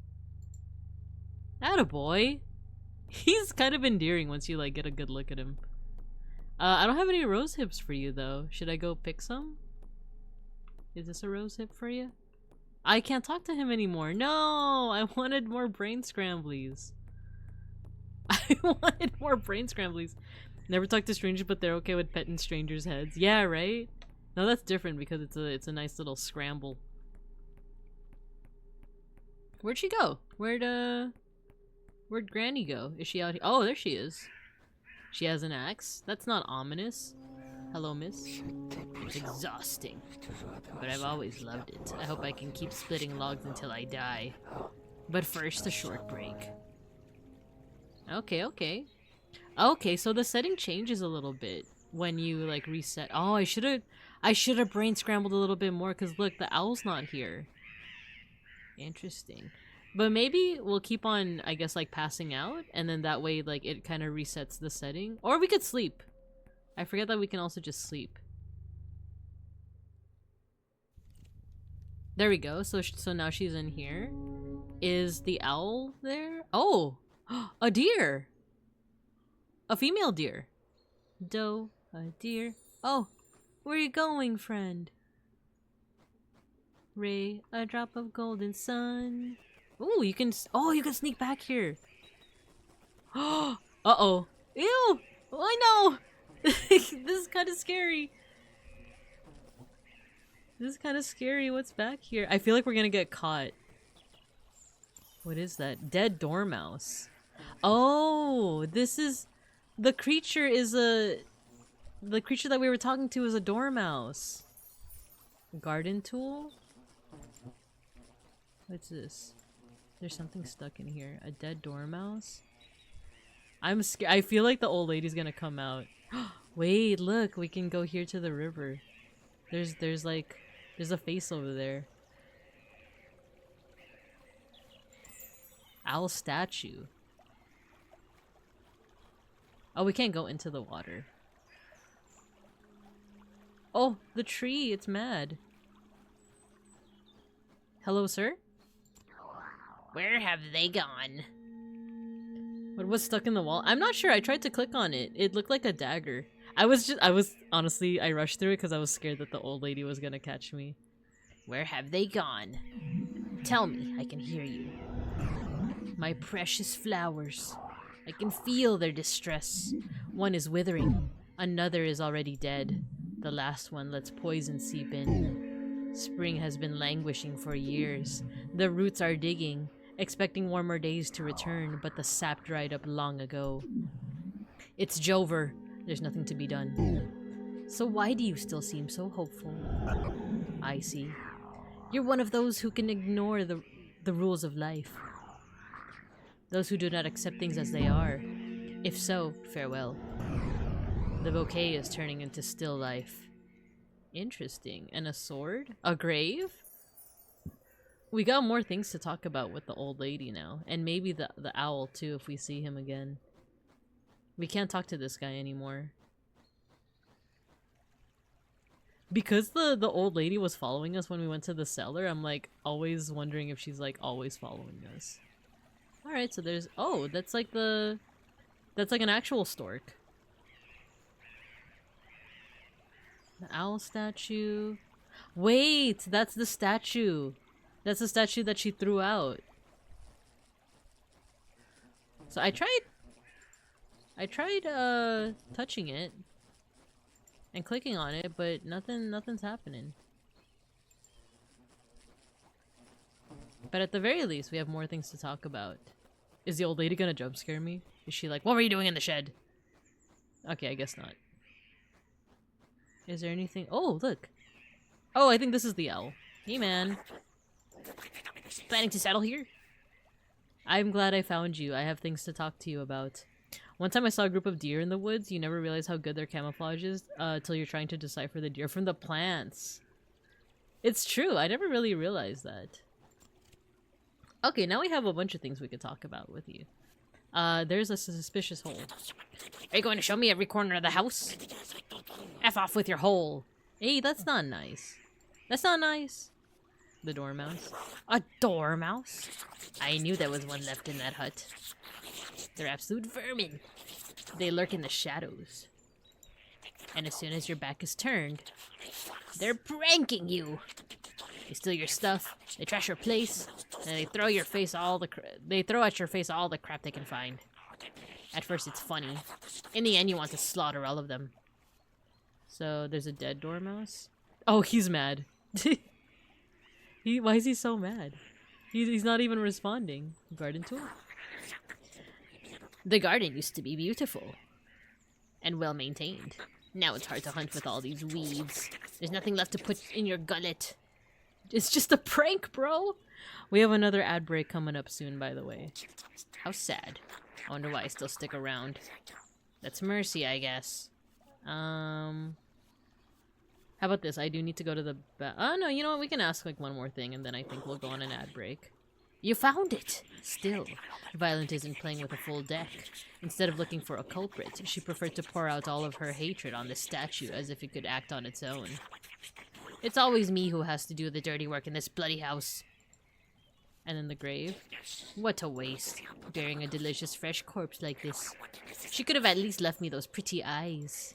Attaboy. He's kind of endearing once you like get a good look at him. I don't have any rose hips for you though. Should I go pick some? Is this a rose hip for you? I can't talk to him anymore. No, I wanted more brain scramblies. I wanted more brain scramblies. Never talk to strangers, but they're okay with petting strangers' heads. Yeah, right? No, that's different because it's a nice little scramble. Where'd she go? Where'd Granny go? Is she out here? Oh, there she is. She has an axe. That's not ominous. Hello, miss. It's exhausting, but I've always loved it. I hope I can keep splitting logs until I die. But first, a short break. Okay, so the setting changes a little bit when you like reset. Oh, I should have brain scrambled a little bit more because look, the owl's not here. Interesting. But maybe we'll keep on, I guess, like passing out, and then that way like it kind of resets the setting. Or we could sleep. I forget that we can also just sleep. There we go. So now she's in here. Is the owl there? Oh, a deer. A female deer. Doe, a deer. Oh, where are you going, friend? Ray, a drop of golden sun. Ooh, you can sneak back here. Uh-oh. Ew! Oh, I know! This is kind of scary. This is kind of scary. What's back here? I feel like we're gonna get caught. What is that? Dead dormouse. Oh, this is... The creature is a... The creature that we were talking to is a dormouse. Garden tool? What's this? There's something stuck in here. A dead dormouse? I'm scared. I feel like the old lady's gonna come out. Wait, look, we can go here to the river. There's a face over there. Owl statue. Oh, we can't go into the water. Oh, the tree, it's mad. Hello, sir? Where have they gone? What was stuck in the wall? I'm not sure. I tried to click on it. It looked like a dagger. Honestly, I rushed through it because I was scared that the old lady was gonna catch me. Where have they gone? Tell me, I can hear you. My precious flowers. I can feel their distress. One is withering. Another is already dead. The last one lets poison seep in. Spring has been languishing for years. The roots are digging, expecting warmer days to return, but the sap dried up long ago. It's Jover. There's nothing to be done. So why do you still seem so hopeful? I see. You're one of those who can ignore the rules of life. Those who do not accept things as they are. If so, farewell. The bouquet is turning into still life. Interesting. And a sword? A grave? We got more things to talk about with the old lady now. And maybe the owl too if we see him again. We can't talk to this guy anymore. Because the old lady was following us when we went to the cellar, I'm like always wondering if she's like always following us. Alright, so there's... Oh, that's like the... That's like an actual stork. The owl statue. Wait, that's the statue. That's the statue that she threw out. So I tried touching it and clicking on it, but nothing's happening. But at the very least, we have more things to talk about. Is the old lady gonna jump scare me? Is she like, what were you doing in the shed? Okay, I guess not. Is there anything? Oh, look. Oh, I think this is the owl. Hey, man. Planning to settle here? I'm glad I found you. I have things to talk to you about. One time I saw a group of deer in the woods. You never realize how good their camouflage is until you're trying to decipher the deer from the plants. It's true. I never really realized that. Okay, now we have a bunch of things we could talk about with you. There's a suspicious hole. Are you going to show me every corner of the house? F off with your hole. Hey, that's not nice. That's not nice. The dormouse. A dormouse? I knew there was one left in that hut. They're absolute vermin. They lurk in the shadows. And as soon as your back is turned, they're pranking you. They steal your stuff, they trash your place, and they throw at your face all the crap they can find. At first it's funny. In the end you want to slaughter all of them. So there's a dead dormouse. Oh, he's mad. Why is he so mad? He's not even responding. Garden tool? The garden used to be beautiful. And well maintained. Now it's hard to hunt with all these weeds. There's nothing left to put in your gullet. It's just a prank, bro! We have another ad break coming up soon, by the way. How sad. I wonder why I still stick around. That's mercy, I guess. How about this? I do need to go to the oh, no, you know what? We can ask, like, one more thing, and then I think we'll go on an ad break. You found it! Still, Violent isn't playing with a full deck. Instead of looking for a culprit, she preferred to pour out all of her hatred on the statue as if it could act on its own. It's always me who has to do the dirty work in this bloody house. And in the grave? What a waste, burying a delicious fresh corpse like this. She could have at least left me those pretty eyes.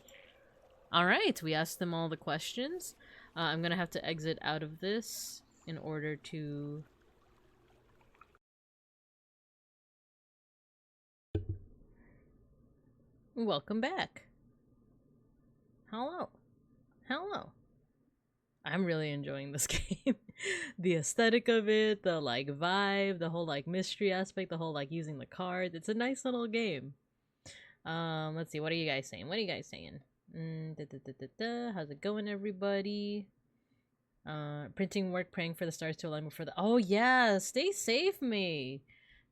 Alright, we asked them all the questions. I'm gonna have to exit out of this in order to... Welcome back. Hello. Hello. I'm really enjoying this game. The aesthetic of it, the like vibe, the whole like mystery aspect, the whole like using the cards. It's a nice little game. Let's see, what are you guys saying? What are you guys saying? How's it going, everybody? Printing work, praying for the stars to align before the... Oh yeah, stay safe, May.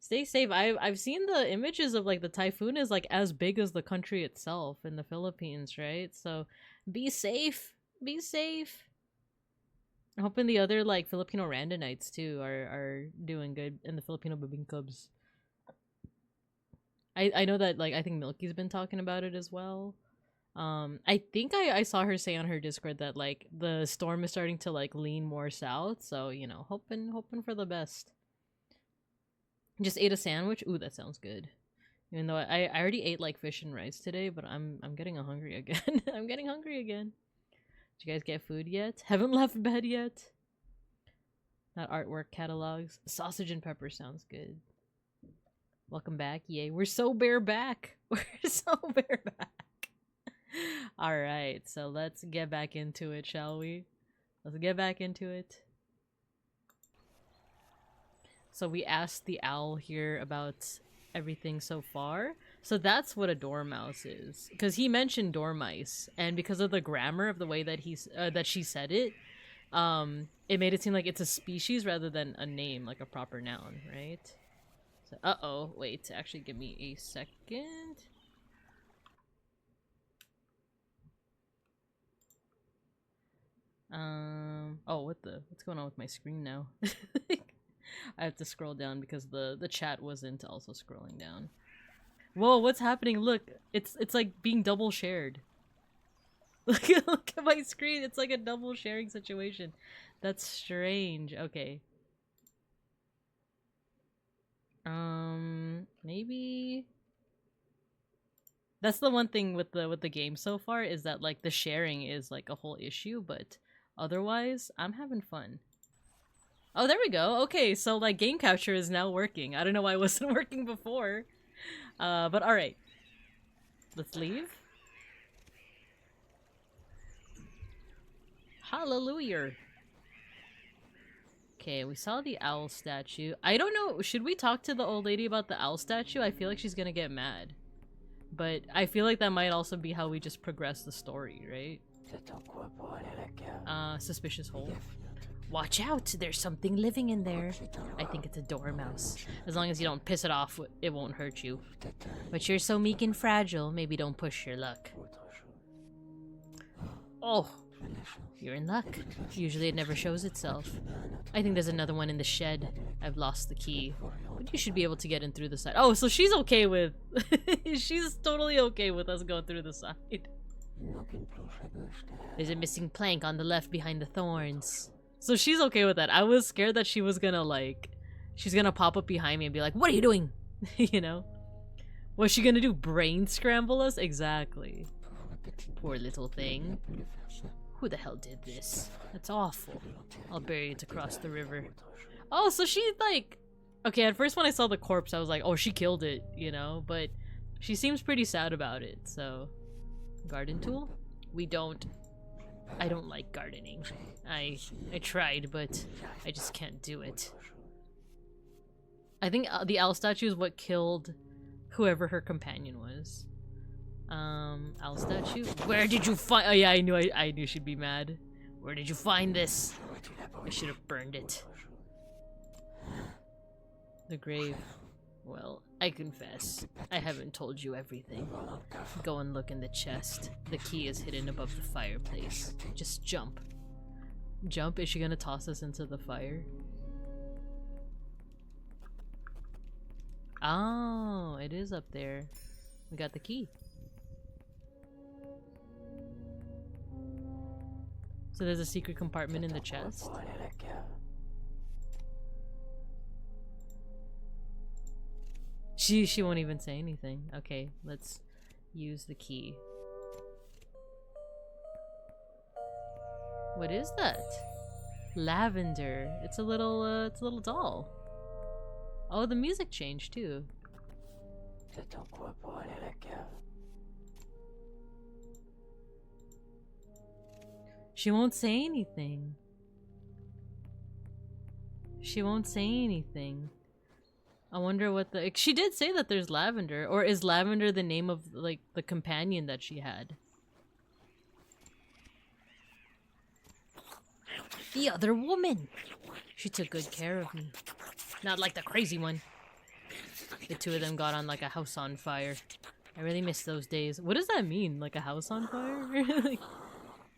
Stay safe. I've seen the images of like the typhoon is like as big as the country itself in the Philippines, right? So be safe. Be safe. I'm hoping the other like Filipino Randonites too are doing good, and the Filipino Babingcubs. I know that like I think Milky's been talking about it as well. I think I saw her say on her Discord that like the storm is starting to like lean more south, so you know, hoping for the best. Just ate a sandwich. Ooh, that sounds good. Even though I already ate like fish and rice today, but I'm getting hungry again. I'm getting hungry again. Did you guys get food yet? Haven't left bed yet. Not artwork catalogs. Sausage and pepper sounds good. Welcome back. Yay. We're so bareback. We're so bareback. Alright, so let's get back into it, shall we? Let's get back into it. So we asked the owl here about everything so far. So that's what a dormouse is. Because he mentioned dormice. And because of the grammar of the way that she said it, it made it seem like it's a species rather than a name, like a proper noun, right? So, uh-oh, wait, actually give me a second. Oh, what's going on with my screen now? I have to scroll down because the chat wasn't also scrolling down. Whoa, what's happening? Look, it's like being double shared. Look at my screen. It's like a double sharing situation. That's strange. Okay. Maybe that's the one thing with the game so far, is that like the sharing is like a whole issue, but otherwise I'm having fun. Oh, there we go. Okay, so like game capture is now working. I don't know why it wasn't working before. But all right. Let's leave. Hallelujah. Okay, we saw the owl statue. I don't know, should we talk to the old lady about the owl statue? I feel like she's gonna get mad. But I feel like that might also be how we just progress the story, right? Suspicious hole. Watch out, there's something living in there. I think it's a dormouse. As long as you don't piss it off, it won't hurt you. But you're so meek and fragile, maybe don't push your luck. Oh, you're in luck. Usually it never shows itself. I think there's another one in the shed. I've lost the key. But you should be able to get in through the side. Oh, so she's okay with... she's totally okay with us going through the side. There's a missing plank on the left behind the thorns. So she's okay with that. I was scared that she was gonna like... she's gonna pop up behind me and be like, what are you doing? You know? What's she gonna do? Brain scramble us? Exactly. Poor little thing. Who the hell did this? That's awful. I'll bury it across the river. Oh, so she like... okay, at first when I saw the corpse, I was like, oh, she killed it, you know? But she seems pretty sad about it, so... Garden tool? We don't... I don't like gardening. I tried, but I just can't do it. I think the owl statue is what killed whoever her companion was. Owl statue? Where did you find— oh yeah, I knew she'd be mad. Where did you find this? I should have burned it. The grave. Well, I confess, I haven't told you everything. Go and look in the chest. The key is hidden above the fireplace. Just jump. Jump? Is she gonna toss us into the fire? Oh, it is up there. We got the key. So there's a secret compartment in the chest? She won't even say anything. Okay, let's use the key. What is that? Lavender. It's a little doll. Oh, the music changed too. She won't say anything. She won't say anything. I wonder what the... she did say that there's lavender. Or is lavender the name of, like, the companion that she had? The other woman! She took good care of me. Not like the crazy one. The two of them got on like a house on fire. I really miss those days. What does that mean? Like a house on fire?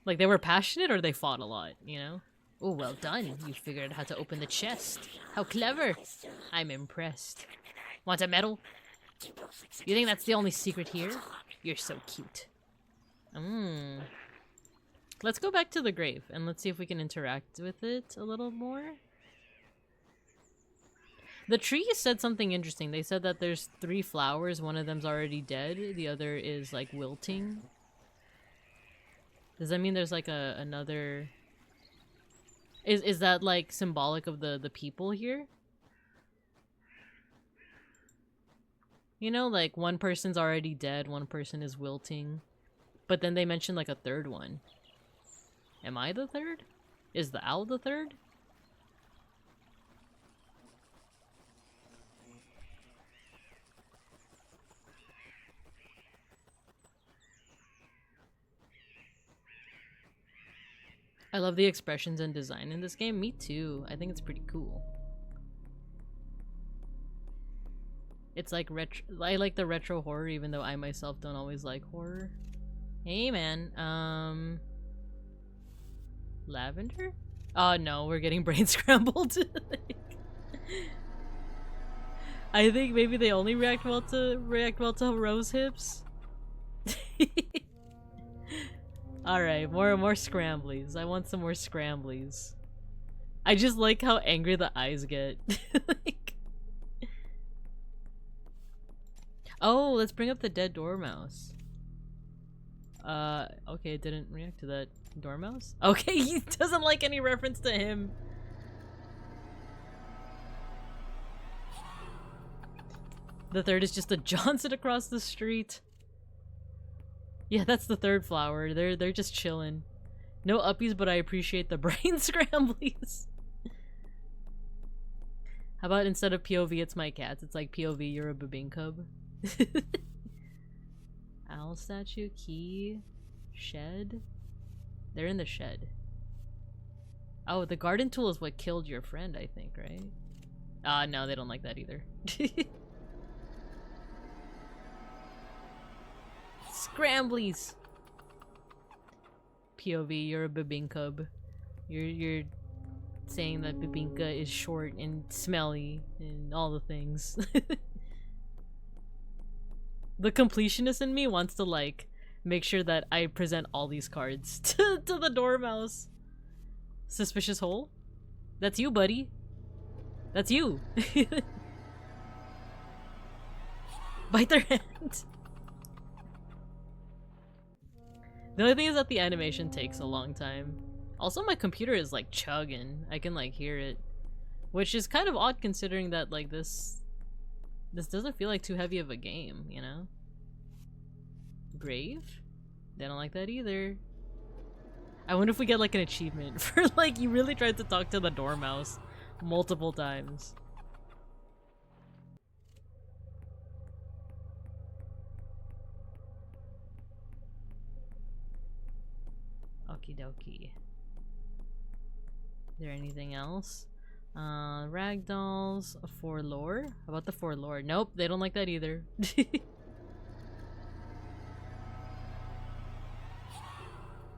Like they were passionate or they fought a lot, you know? Oh, well done. You figured out how to open the chest. How clever. I'm impressed. Want a medal? You think that's the only secret here? You're so cute. Let's go back to the grave and let's see if we can interact with it a little more. The tree said something interesting. They said that there's 3 flowers. One of them's already dead. The other is like wilting. Does that mean there's like another... Is that like symbolic of the people here? You know, like one person's already dead, one person is wilting. But then they mentioned like a 3rd one. Am I the 3rd? Is the owl the 3rd? I love the expressions and design in this game. Me too. I think it's pretty cool. It's like retro. I like the retro horror even though I myself don't always like horror. Hey man, lavender? Oh no, we're getting brain scrambled. I think maybe they only react well to rose hips. Alright, more scramblies. I want some more scramblies. I just like how angry the eyes get. Like... Oh, let's bring up the dead dormouse. Okay, it didn't react to that dormouse? Okay, he doesn't like any reference to him. The third is just a Johnson across the street. Yeah, that's the third flower. They're just chilling. No uppies, but I appreciate the brain scramblies. How about instead of POV, it's my cats? It's like POV, you're a baboon cub. Owl statue, key, shed. They're in the shed. Oh, the garden tool is what killed your friend, I think, right? No, they don't like that either. Scramblies! POV, you're a baboon cub. You're saying that Babinka is short and smelly and all the things. The completionist in me wants to like make sure that I present all these cards to the dormouse. Suspicious hole? That's you, buddy. That's you. Bite their hand. The only thing is that the animation takes a long time. Also, my computer is like chugging. I can like hear it. Which is kind of odd considering that like this doesn't feel like too heavy of a game, you know? Brave? They don't like that either. I wonder if we get like an achievement for like you really tried to talk to the dormouse multiple times. Okie dokie. Is there anything else? Ragdolls for lore? How about the for lore? Nope, they don't like that either.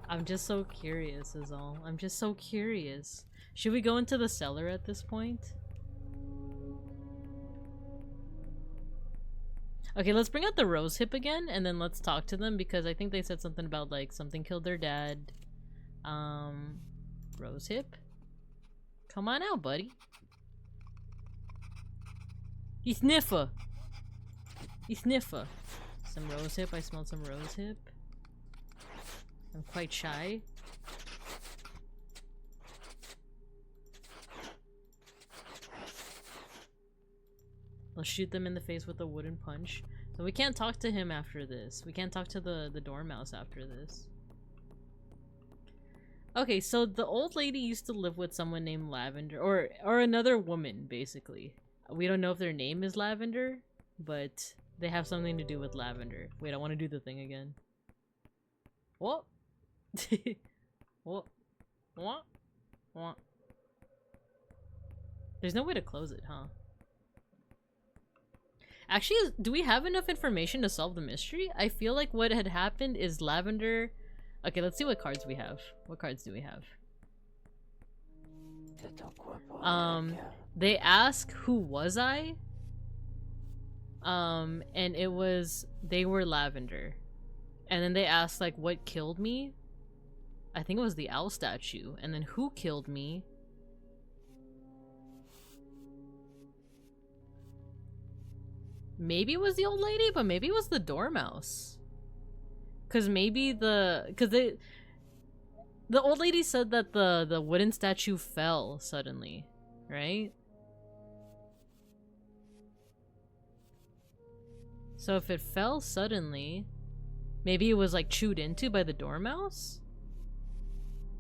I'm just so curious is all. I'm just so curious. Should we go into the cellar at this point? Okay, let's bring out the rose hip again and then let's talk to them because I think they said something about like something killed their dad. Rose hip? Come on out, buddy. He sniffer. He sniffer. Some rose hip. I smelled some rose hip. I'm quite shy. Let's shoot them in the face with a wooden punch. So we can't talk to him after this. We can't talk to the dormouse after this. Okay, so the old lady used to live with someone named Lavender, or another woman, basically. We don't know if their name is Lavender, but they have something to do with Lavender. Wait, I want to do the thing again. What? What? What? What? There's no way to close it, huh? Actually, do we have enough information to solve the mystery? I feel like what had happened is Lavender... Okay, let's see what cards we have. What cards do we have? They ask, who was I? And it was, they were Lavender. And then they asked, like, what killed me? I think it was the owl statue. And then who killed me? Maybe it was the old lady, but maybe it was the dormouse. Cause maybe the old lady said that the wooden statue fell suddenly, right? So if it fell suddenly, maybe it was like chewed into by the dormouse?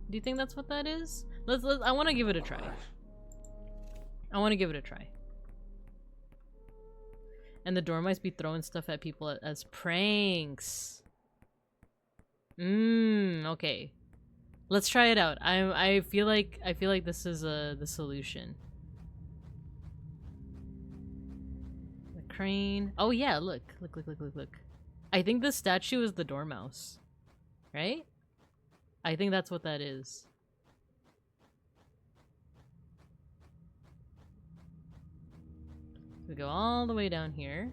Do you think that's what that is? I want to give it a try. I want to give it a try. And the dormice be throwing stuff at people as pranks. Okay. Let's try it out. I feel like this is the solution. The crane. Oh yeah, look. I think the statue is the dormouse. Right? I think that's what that is. We go all the way down here.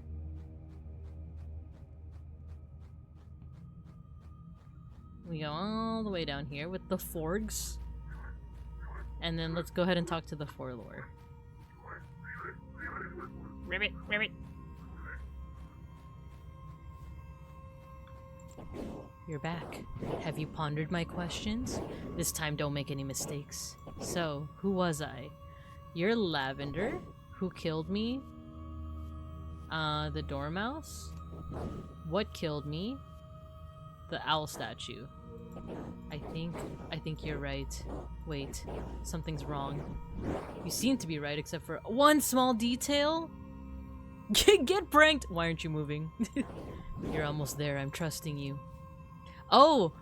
We go all the way down here with the Forgs. And then let's go ahead and talk to the Forlore. Ribbit, ribbit. You're back. Have you pondered my questions? This time don't make any mistakes. So, who was I? You're Lavender? Who killed me? The Dormouse? What killed me? The owl statue. I think you're right. Wait, something's wrong. You seem to be right except for one small detail? Get pranked! Why aren't you moving? You're almost there, I'm trusting you. Oh!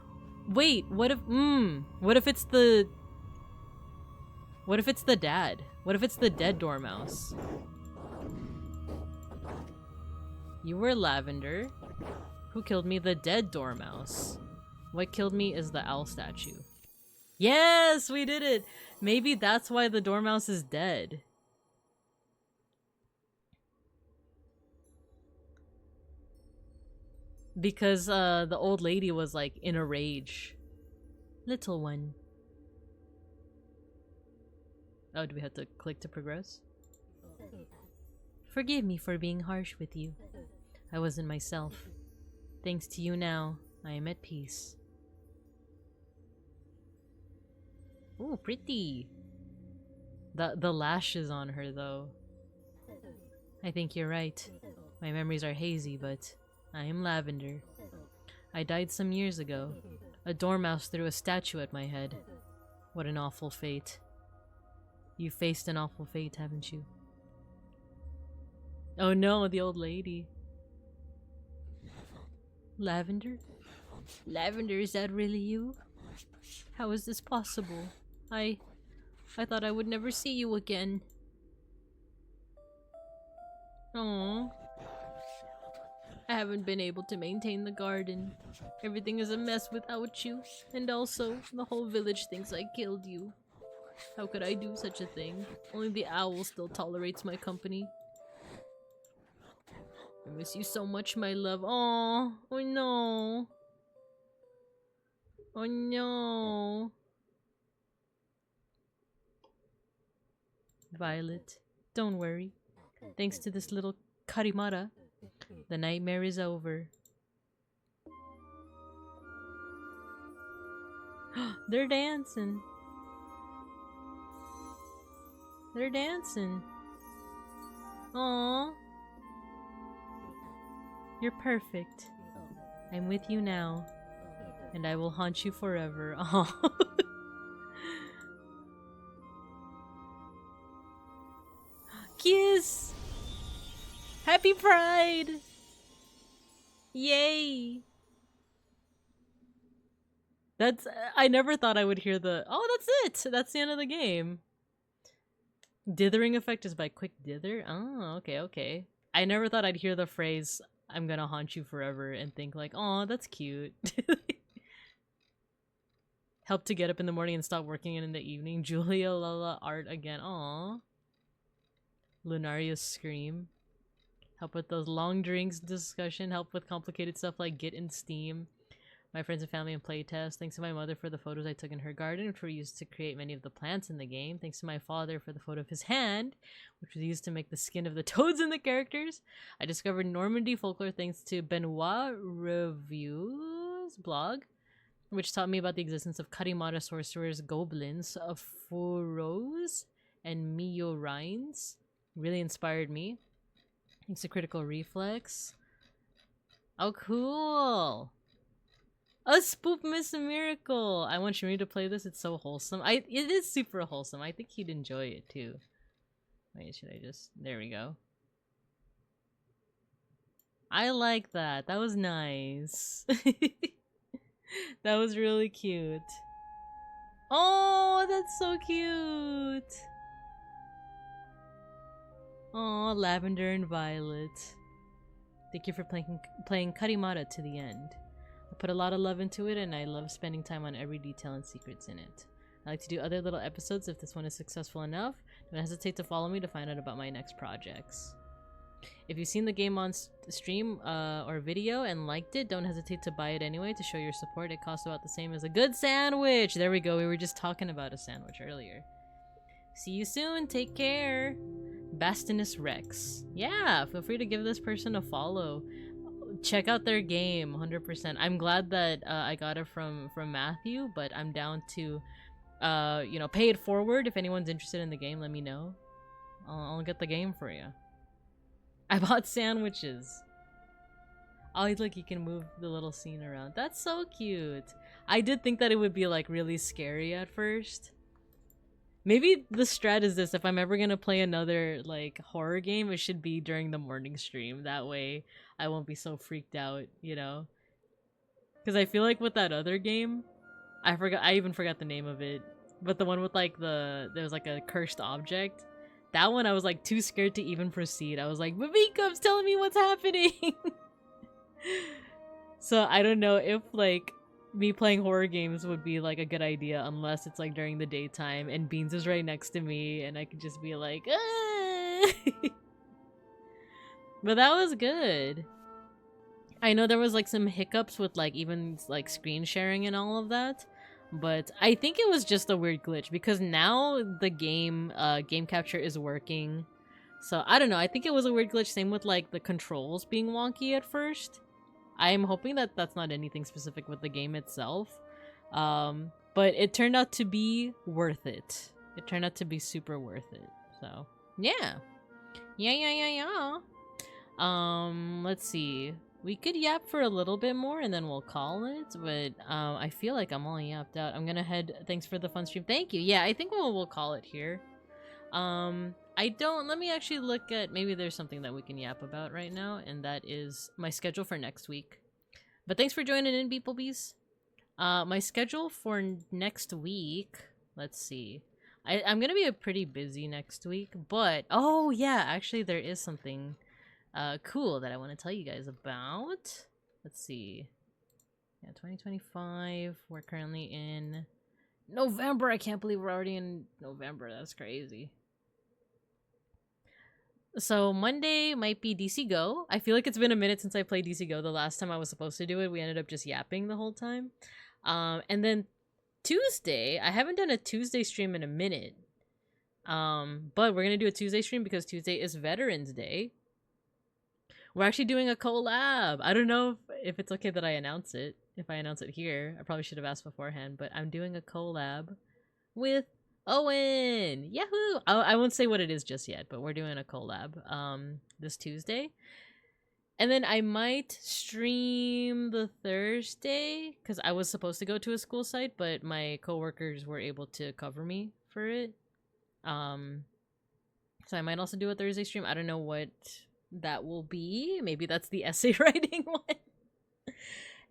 Wait, what if it's the... What if it's the dad? What if it's the dead Dormouse? You were Lavender. Who killed me? The dead Dormouse. What killed me is the owl statue. Yes, we did it! Maybe that's why the Dormouse is dead. Because the old lady was like in a rage. Little one. Oh, do we have to click to progress? Forgive me for being harsh with you. I wasn't myself. Thanks to you now, I am at peace. Ooh, pretty. The lashes on her though. I think you're right. My memories are hazy, but I am Lavender. I died some years ago. A Dormouse threw a statue at my head. What an awful fate. You faced an awful fate, haven't you? Oh no, the old lady. Lavender? Lavender, is that really you? How is this possible? I thought I would never see you again. Aww. I haven't been able to maintain the garden. Everything is a mess without you. And also, the whole village thinks I killed you. How could I do such a thing? Only the owl still tolerates my company. I miss you so much, my love. Aww. Oh no. Oh no. Violet, don't worry. Thanks to this little CARIMARA, the nightmare is over. They're dancing. They're dancing. Aww. You're perfect. I'm with you now. And I will haunt you forever. Aww. Kiss! Happy Pride! Yay! That's... I never thought I would hear the... Oh, that's it! That's the end of the game. Dithering effect is by Quick Dither? Oh, okay, okay. I never thought I'd hear the phrase, I'm gonna haunt you forever, and think like, oh, that's cute. Help to get up in the morning and stop working in the evening. Julia Lala art again. Aww. Lunaria's scream. Help with those long drinks discussion. Help with complicated stuff like Git and Steam. My friends and family and playtest. Thanks to my mother for the photos I took in her garden, which were used to create many of the plants in the game. Thanks to my father for the photo of his hand, which was used to make the skin of the toads in the characters. I discovered Normandy folklore thanks to Benoit Review's blog, which taught me about the existence of CARIMARA sorcerers, goblins, furrows, and Miorines. Really inspired me. Thanks to Critical Reflex. Oh, cool! A Spoop Miss Miracle! I want Shimmy to play this, it's so wholesome. It is super wholesome. I think he'd enjoy it too. Wait, should I just... There we go. I like that. That was nice. That was really cute. Oh, that's so cute! Oh, Lavender and Violet. Thank you for playing CARIMARA to the end. I put a lot of love into it, and I love spending time on every detail and secrets in it. I like to do other little episodes if this one is successful enough. Don't hesitate to follow me to find out about my next projects. If you've seen the game on stream or video and liked it, don't hesitate to buy it anyway to show your support. It costs about the same as a good sandwich. There we go. We were just talking about a sandwich earlier. See you soon. Take care. Bastinus Rex. Yeah, feel free to give this person a follow. Check out their game, 100%. I'm glad that I got it from Matthew, but I'm down to, you know, pay it forward. If anyone's interested in the game, let me know. I'll get the game for you. I bought sandwiches. Oh, look, you can move the little scene around. That's so cute. I did think that it would be like really scary at first. Maybe the strat is this: if I'm ever gonna play another like horror game, it should be during the morning stream. That way I won't be so freaked out, you know? Because I feel like with that other game, I even forgot the name of it, but the one with like there was like a cursed object. That one I was like too scared to even proceed. I was like, Mabikup's telling me what's happening. So I don't know if like me playing horror games would be like a good idea unless it's like during the daytime and Beans is right next to me and I could just be like, ah! But that was good. I know there was like some hiccups with like even like screen sharing and all of that, but I think it was just a weird glitch because now the game capture is working. So I don't know, I think it was a weird glitch. Same with like the controls being wonky at first. I am hoping that that's not anything specific with the game itself. But it turned out to be worth it. It turned out to be super worth it. So yeah. Yeah. Let's see. We could yap for a little bit more and then we'll call it, but I feel like I'm all yapped out. I'm gonna head. Thanks for the fun stream. Thank you. Yeah, I think we'll call it here. Let me actually look at, maybe there's something that we can yap about right now, and that is my schedule for next week. But thanks for joining in, beeplebees. My schedule for next week, let's see. I'm gonna be pretty busy next week, but oh yeah, actually there is something cool that I want to tell you guys about. Let's see. Yeah, 2025. We're currently in November. I can't believe we're already in November. That's crazy. So Monday might be DC Go. I feel like it's been a minute since I played DC Go. The last time I was supposed to do it, we ended up just yapping the whole time. And then Tuesday, I haven't done a Tuesday stream in a minute. But we're gonna do a Tuesday stream because Tuesday is Veterans Day. We're actually doing a collab. I don't know if it's okay that I announce it. If I announce it here, I probably should have asked beforehand, but I'm doing a collab with Owen. Yahoo! I won't say what it is just yet, but we're doing a collab this Tuesday. And then I might stream the Thursday because I was supposed to go to a school site, but my coworkers were able to cover me for it. So I might also do a Thursday stream. I don't know what that will be. Maybe that's the essay writing one.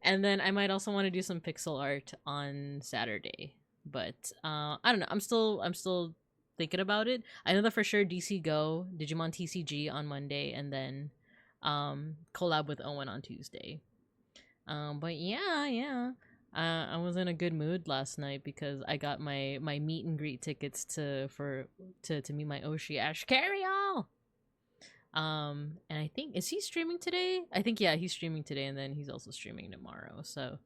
And then I might also want to do some pixel art on Saturday. But I don't know. I'm still thinking about it. I know that for sure DC Go, Digimon TCG on Monday, and then collab with Owen on Tuesday. But yeah. I was in a good mood last night because I got my meet and greet tickets to meet my Oshi Ash Carry-all. And I think, is he streaming today? I think, yeah, he's streaming today, and then he's also streaming tomorrow. So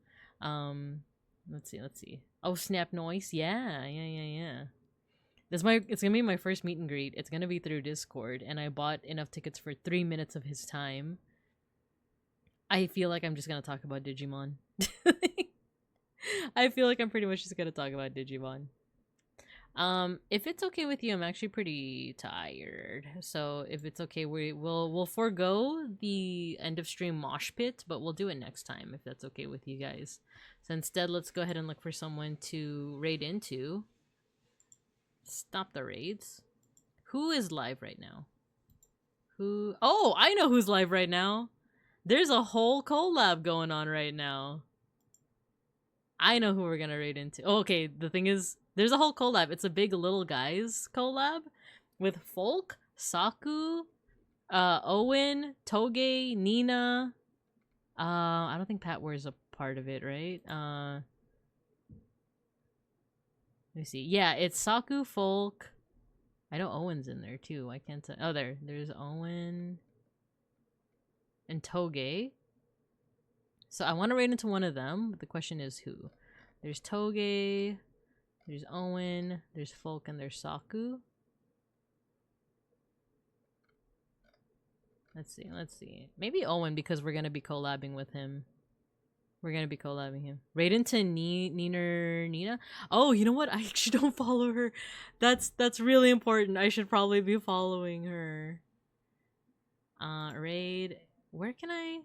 let's see. Oh, Snap Noise. Yeah. It's gonna be my first meet and greet. It's gonna be through Discord, and I bought enough tickets for 3 minutes of his time. I feel like I'm just gonna talk about Digimon. I feel like I'm pretty much just gonna talk about Digimon. If it's okay with you, I'm actually pretty tired. So if it's okay, we'll forego the end of stream mosh pit, but we'll do it next time if that's okay with you guys. So instead, let's go ahead and look for someone to raid into. Stop the raids. Who is live right now? Who? Oh, I know who's live right now. There's a whole collab going on right now. I know who we're gonna raid into. Oh, okay, the thing is, there's a whole collab. It's a big Little Guys collab with Folk, Saku, Owen, Toge, Nina. I don't think Pat Ware's a part of it, right? Let me see. Yeah, it's Saku, Folk. I know Owen's in there too. I can't say. Oh, there's Owen. and Toge. So I want to raid into one of them, but the question is who? There's Toge, there's Owen, there's Folk, and there's Saku. Let's see. Maybe Owen, because we're gonna be collabing with him. Raid into Nina. Oh, you know what? I actually don't follow her. That's really important. I should probably be following her. Raid. Where can I?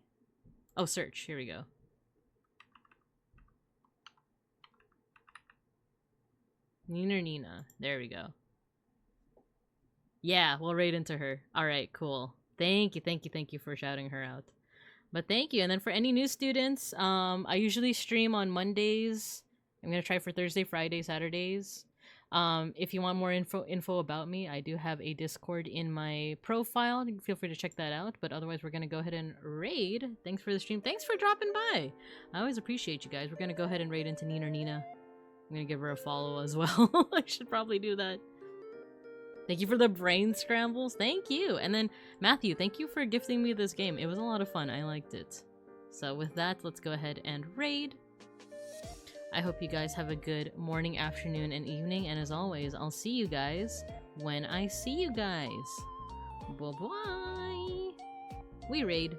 Oh, search. Here we go. Nina. There we go. Yeah, we'll raid into her. Alright, cool. Thank you for shouting her out. But thank you. And then for any new students, I usually stream on Mondays. I'm gonna try for Thursday, Friday, Saturdays. If you want more info about me, I do have a Discord in my profile. Feel free to check that out. But otherwise, we're gonna go ahead and raid. Thanks for the stream. Thanks for dropping by. I always appreciate you guys. We're gonna go ahead and raid into Nina. I'm gonna give her a follow as well. I should probably do that. Thank you for the brain scrambles. Thank you. And then Matthew, thank you for gifting me this game. It was a lot of fun. I liked it. So with that, let's go ahead and raid. I hope you guys have a good morning, afternoon, and evening. And as always, I'll see you guys when I see you guys. Bye-bye. We raid.